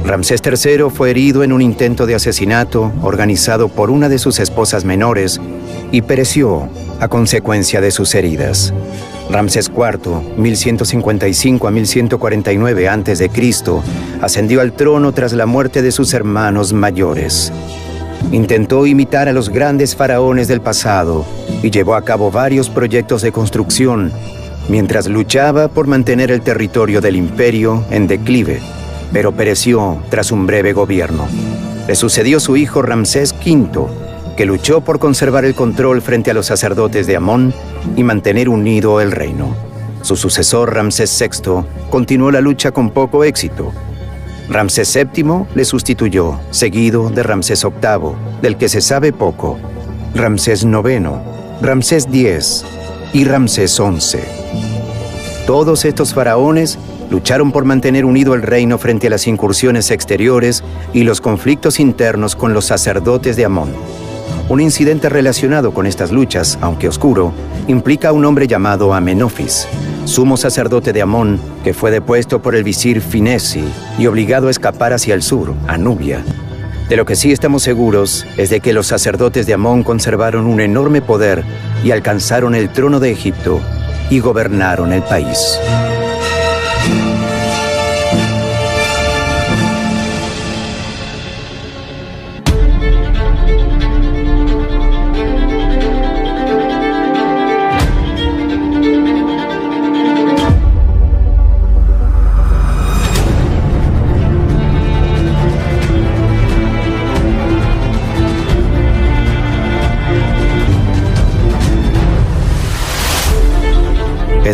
Ramsés III fue herido en un intento de asesinato organizado por una de sus esposas menores y pereció a consecuencia de sus heridas. Ramsés IV, 1155 a 1149 a.C., ascendió al trono tras la muerte de sus hermanos mayores. Intentó imitar a los grandes faraones del pasado y llevó a cabo varios proyectos de construcción mientras luchaba por mantener el territorio del imperio en declive, pero pereció tras un breve gobierno. Le sucedió su hijo Ramsés V, que luchó por conservar el control frente a los sacerdotes de Amón y mantener unido el reino. Su sucesor, Ramsés VI, continuó la lucha con poco éxito. Ramsés VII le sustituyó, seguido de Ramsés VIII, del que se sabe poco, Ramsés IX, Ramsés X y Ramsés XI. Todos estos faraones lucharon por mantener unido el reino frente a las incursiones exteriores y los conflictos internos con los sacerdotes de Amón. Un incidente relacionado con estas luchas, aunque oscuro, implica a un hombre llamado Amenofis, sumo sacerdote de Amón, que fue depuesto por el visir Finesi y obligado a escapar hacia el sur, a Nubia. De lo que sí estamos seguros es de que los sacerdotes de Amón conservaron un enorme poder y alcanzaron el trono de Egipto y gobernaron el país.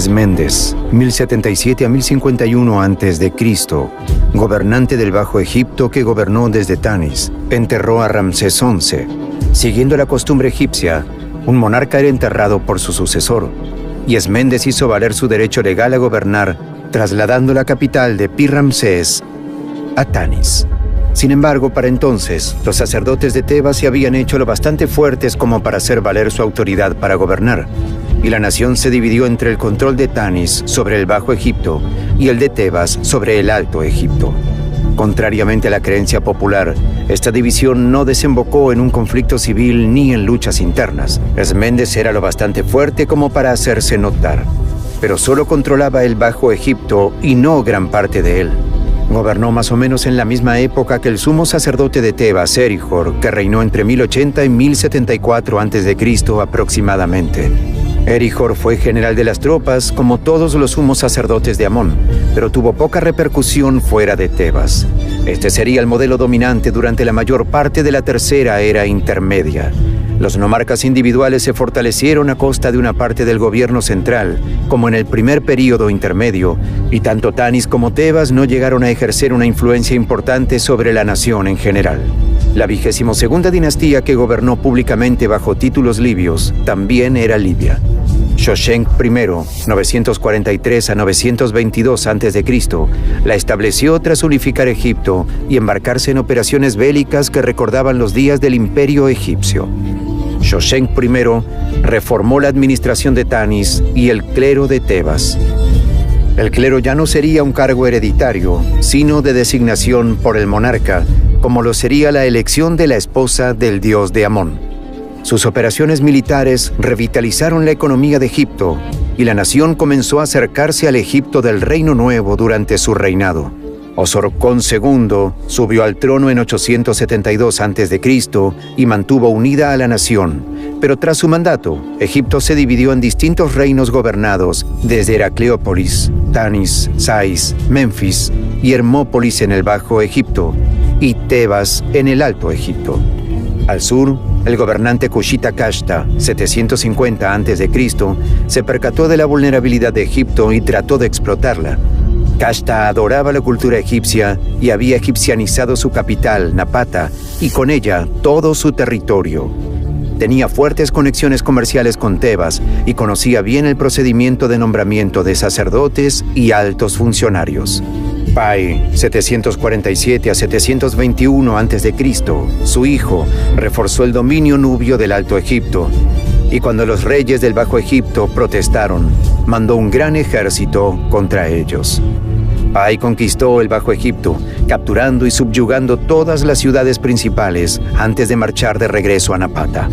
Esméndez, 1077 a 1051 a.C., gobernante del Bajo Egipto que gobernó desde Tanis, enterró a Ramsés XI. Siguiendo la costumbre egipcia, un monarca era enterrado por su sucesor, y Esméndez hizo valer su derecho legal a gobernar, trasladando la capital de Pi-Ramsés a Tanis. Sin embargo, para entonces, los sacerdotes de Tebas se habían hecho lo bastante fuertes como para hacer valer su autoridad para gobernar, y la nación se dividió entre el control de Tanis sobre el Bajo Egipto y el de Tebas sobre el Alto Egipto. Contrariamente a la creencia popular, esta división no desembocó en un conflicto civil ni en luchas internas. Esméndez era lo bastante fuerte como para hacerse notar, pero solo controlaba el Bajo Egipto y no gran parte de él. Gobernó más o menos en la misma época que el sumo sacerdote de Tebas, Herihor, que reinó entre 1080 y 1074 a.C. aproximadamente. Herihor fue general de las tropas, como todos los sumos sacerdotes de Amón, pero tuvo poca repercusión fuera de Tebas. Este sería el modelo dominante durante la mayor parte de la Tercera Era Intermedia. Los nomarcas individuales se fortalecieron a costa de una parte del gobierno central, como en el primer período intermedio, y tanto Tanis como Tebas no llegaron a ejercer una influencia importante sobre la nación en general. La 22ª dinastía que gobernó públicamente bajo títulos libios también era Libia. Shoshenq I, 943 a 922 a.C., la estableció tras unificar Egipto y embarcarse en operaciones bélicas que recordaban los días del Imperio egipcio. Shoshenq I reformó la administración de Tanis y el clero de Tebas. El clero ya no sería un cargo hereditario, sino de designación por el monarca, como lo sería la elección de la esposa del dios de Amón. Sus operaciones militares revitalizaron la economía de Egipto y la nación comenzó a acercarse al Egipto del Reino Nuevo durante su reinado. Osorkón II subió al trono en 872 a.C. y mantuvo unida a la nación, pero tras su mandato, Egipto se dividió en distintos reinos gobernados desde Heracleópolis, Tanis, Sais, Memphis y Hermópolis en el Bajo Egipto y Tebas en el Alto Egipto. Al sur, el gobernante Kushita Kashta, 750 a.C., se percató de la vulnerabilidad de Egipto y trató de explotarla. Kashta adoraba la cultura egipcia y había egipcianizado su capital, Napata, y con ella todo su territorio. Tenía fuertes conexiones comerciales con Tebas y conocía bien el procedimiento de nombramiento de sacerdotes y altos funcionarios. Pai, 747 a 721 a.C., su hijo, reforzó el dominio nubio del Alto Egipto, y cuando los reyes del Bajo Egipto protestaron, mandó un gran ejército contra ellos. Ahí conquistó el Bajo Egipto, capturando y subyugando todas las ciudades principales antes de marchar de regreso a Napata.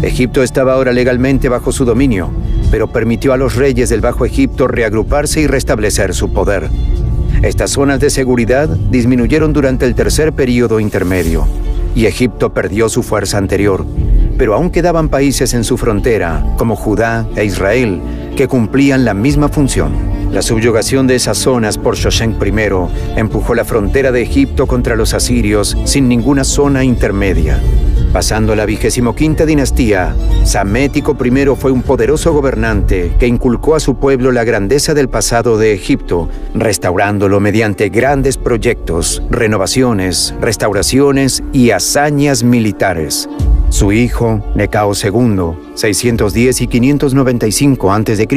Egipto estaba ahora legalmente bajo su dominio, pero permitió a los reyes del Bajo Egipto reagruparse y restablecer su poder. Estas zonas de seguridad disminuyeron durante el tercer período intermedio, y Egipto perdió su fuerza anterior, pero aún quedaban países en su frontera, como Judá e Israel, que cumplían la misma función. La subyugación de esas zonas por Shoshenq I empujó la frontera de Egipto contra los asirios sin ninguna zona intermedia. Pasando la 25ª dinastía, Psamético I fue un poderoso gobernante que inculcó a su pueblo la grandeza del pasado de Egipto, restaurándolo mediante grandes proyectos, renovaciones, restauraciones y hazañas militares. Su hijo, Necao II, 610 y 595 a.C.,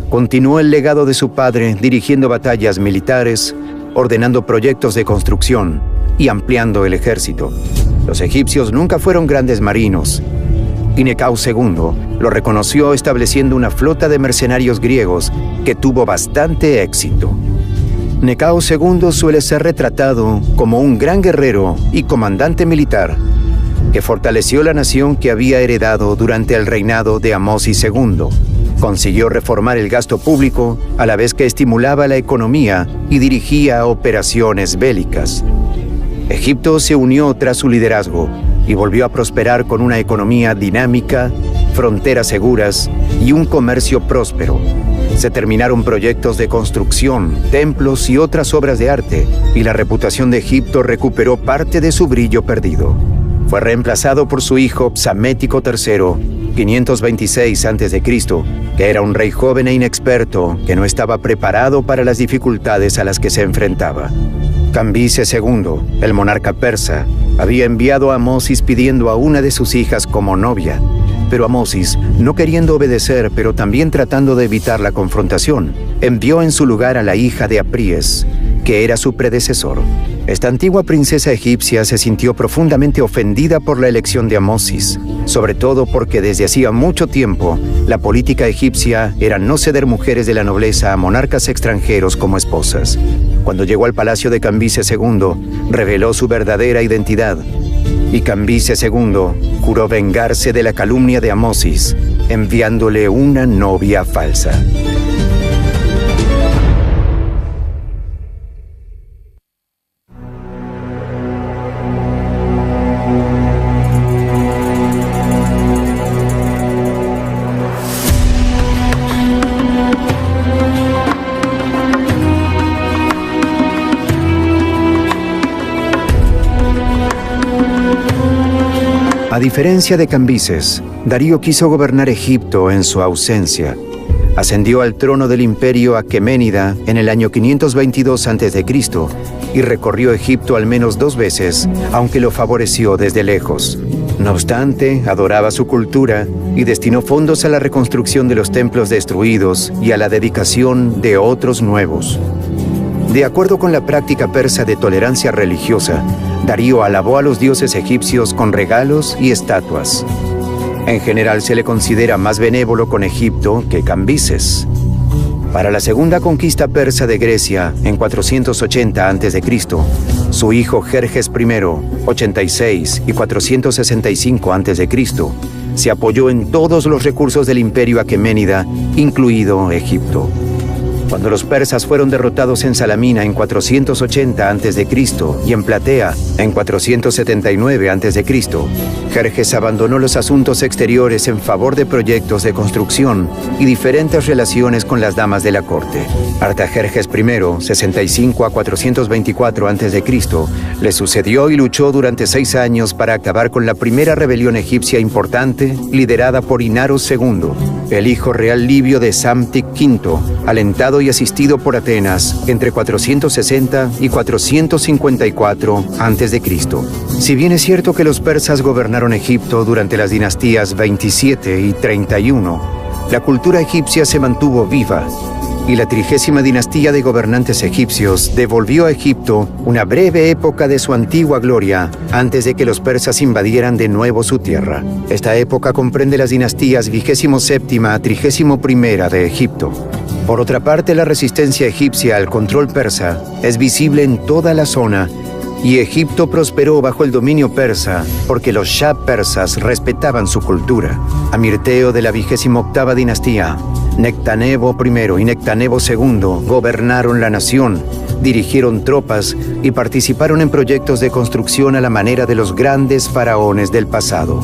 continuó el legado de su padre dirigiendo batallas militares, ordenando proyectos de construcción y ampliando el ejército. Los egipcios nunca fueron grandes marinos, y Necao II lo reconoció estableciendo una flota de mercenarios griegos que tuvo bastante éxito. Necao II suele ser retratado como un gran guerrero y comandante militar que fortaleció la nación que había heredado durante el reinado de Amosis II. Consiguió reformar el gasto público a la vez que estimulaba la economía y dirigía operaciones bélicas. Egipto se unió tras su liderazgo y volvió a prosperar con una economía dinámica, fronteras seguras y un comercio próspero. Se terminaron proyectos de construcción, templos y otras obras de arte, y la reputación de Egipto recuperó parte de su brillo perdido. Fue reemplazado por su hijo Psamético III, 526 a.C., que era un rey joven e inexperto que no estaba preparado para las dificultades a las que se enfrentaba. Cambises II, el monarca persa, había enviado a Amosis pidiendo a una de sus hijas como novia, pero Amosis, no queriendo obedecer pero también tratando de evitar la confrontación, envió en su lugar a la hija de Apríes, que era su predecesor. Esta antigua princesa egipcia se sintió profundamente ofendida por la elección de Amosis, sobre todo porque desde hacía mucho tiempo la política egipcia era no ceder mujeres de la nobleza a monarcas extranjeros como esposas. Cuando llegó al palacio de Cambises II, reveló su verdadera identidad, y Cambises II juró vengarse de la calumnia de Amosis, enviándole una novia falsa. A diferencia de Cambises, Darío quiso gobernar Egipto en su ausencia. Ascendió al trono del imperio aqueménida en el año 522 a.C. y recorrió Egipto al menos 2 veces, aunque lo favoreció desde lejos. No obstante, adoraba su cultura y destinó fondos a la reconstrucción de los templos destruidos y a la dedicación de otros nuevos. De acuerdo con la práctica persa de tolerancia religiosa, Darío alabó a los dioses egipcios con regalos y estatuas. En general se le considera más benévolo con Egipto que Cambises. Para la segunda conquista persa de Grecia, en 480 a.C., su hijo Jerjes I, 86 y 465 a.C., se apoyó en todos los recursos del imperio aqueménida, incluido Egipto. Cuando los persas fueron derrotados en Salamina en 480 a.C. y en Platea en 479 a.C., Jerjes abandonó los asuntos exteriores en favor de proyectos de construcción y diferentes relaciones con las damas de la corte. Artajerjes I, 65 a 424 a.C., le sucedió y luchó durante 6 años para acabar con la primera rebelión egipcia importante liderada por Inaros II, el hijo real libio de Psamtik V, alentado y asistido por Atenas entre 460 y 454 a.C. Si bien es cierto que los persas gobernaron Egipto durante las dinastías 27 y 31, la cultura egipcia se mantuvo viva y la 30ª dinastía de gobernantes egipcios devolvió a Egipto una breve época de su antigua gloria antes de que los persas invadieran de nuevo su tierra. Esta época comprende las dinastías 27ª a 31ª de Egipto. Por otra parte, la resistencia egipcia al control persa es visible en toda la zona y Egipto prosperó bajo el dominio persa porque los shah persas respetaban su cultura. Amirteo de la 28ª dinastía, Nectanebo I y Nectanebo II gobernaron la nación, dirigieron tropas y participaron en proyectos de construcción a la manera de los grandes faraones del pasado.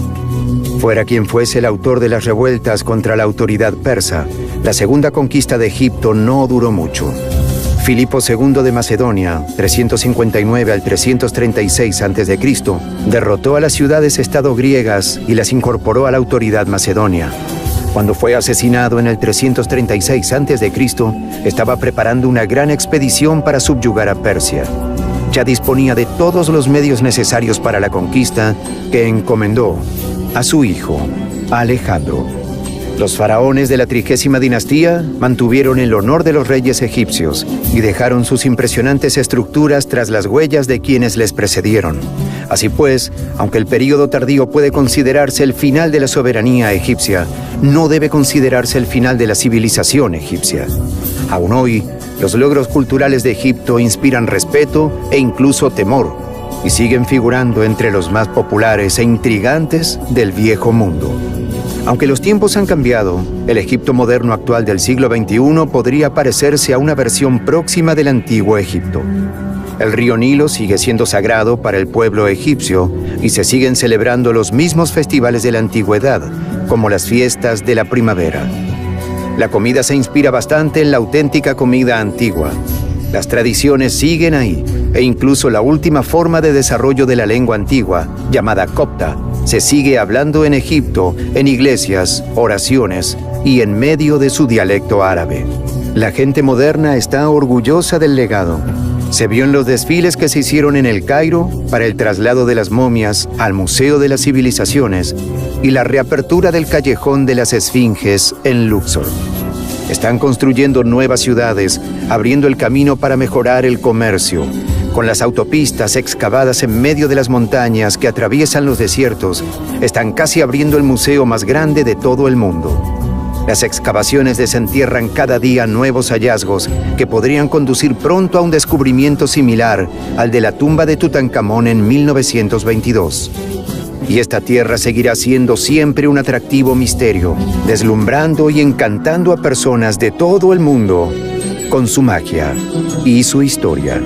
Fuera quien fuese el autor de las revueltas contra la autoridad persa, la segunda conquista de Egipto no duró mucho. Filipo II de Macedonia, 359 al 336 a.C., derrotó a las ciudades-estado griegas y las incorporó a la autoridad macedonia. Cuando fue asesinado en el 336 a.C., estaba preparando una gran expedición para subyugar a Persia. Ya disponía de todos los medios necesarios para la conquista que encomendó a su hijo, Alejandro. Los faraones de la 30ª dinastía mantuvieron el honor de los reyes egipcios y dejaron sus impresionantes estructuras tras las huellas de quienes les precedieron. Así pues, aunque el período tardío puede considerarse el final de la soberanía egipcia, no debe considerarse el final de la civilización egipcia. Aún hoy, los logros culturales de Egipto inspiran respeto e incluso temor, y siguen figurando entre los más populares e intrigantes del viejo mundo. Aunque los tiempos han cambiado, el Egipto moderno actual del siglo XXI podría parecerse a una versión próxima del antiguo Egipto. El río Nilo sigue siendo sagrado para el pueblo egipcio y se siguen celebrando los mismos festivales de la antigüedad, como las fiestas de la primavera. La comida se inspira bastante en la auténtica comida antigua. Las tradiciones siguen ahí, e incluso la última forma de desarrollo de la lengua antigua, llamada copta, se sigue hablando en Egipto, en iglesias, oraciones y en medio de su dialecto árabe. La gente moderna está orgullosa del legado. Se vio en los desfiles que se hicieron en El Cairo para el traslado de las momias al Museo de las Civilizaciones y la reapertura del Callejón de las Esfinges en Luxor. Están construyendo nuevas ciudades, abriendo el camino para mejorar el comercio. Con las autopistas excavadas en medio de las montañas que atraviesan los desiertos, están casi abriendo el museo más grande de todo el mundo. Las excavaciones desentierran cada día nuevos hallazgos que podrían conducir pronto a un descubrimiento similar al de la tumba de Tutankamón en 1922. Y esta tierra seguirá siendo siempre un atractivo misterio, deslumbrando y encantando a personas de todo el mundo con su magia y su historia.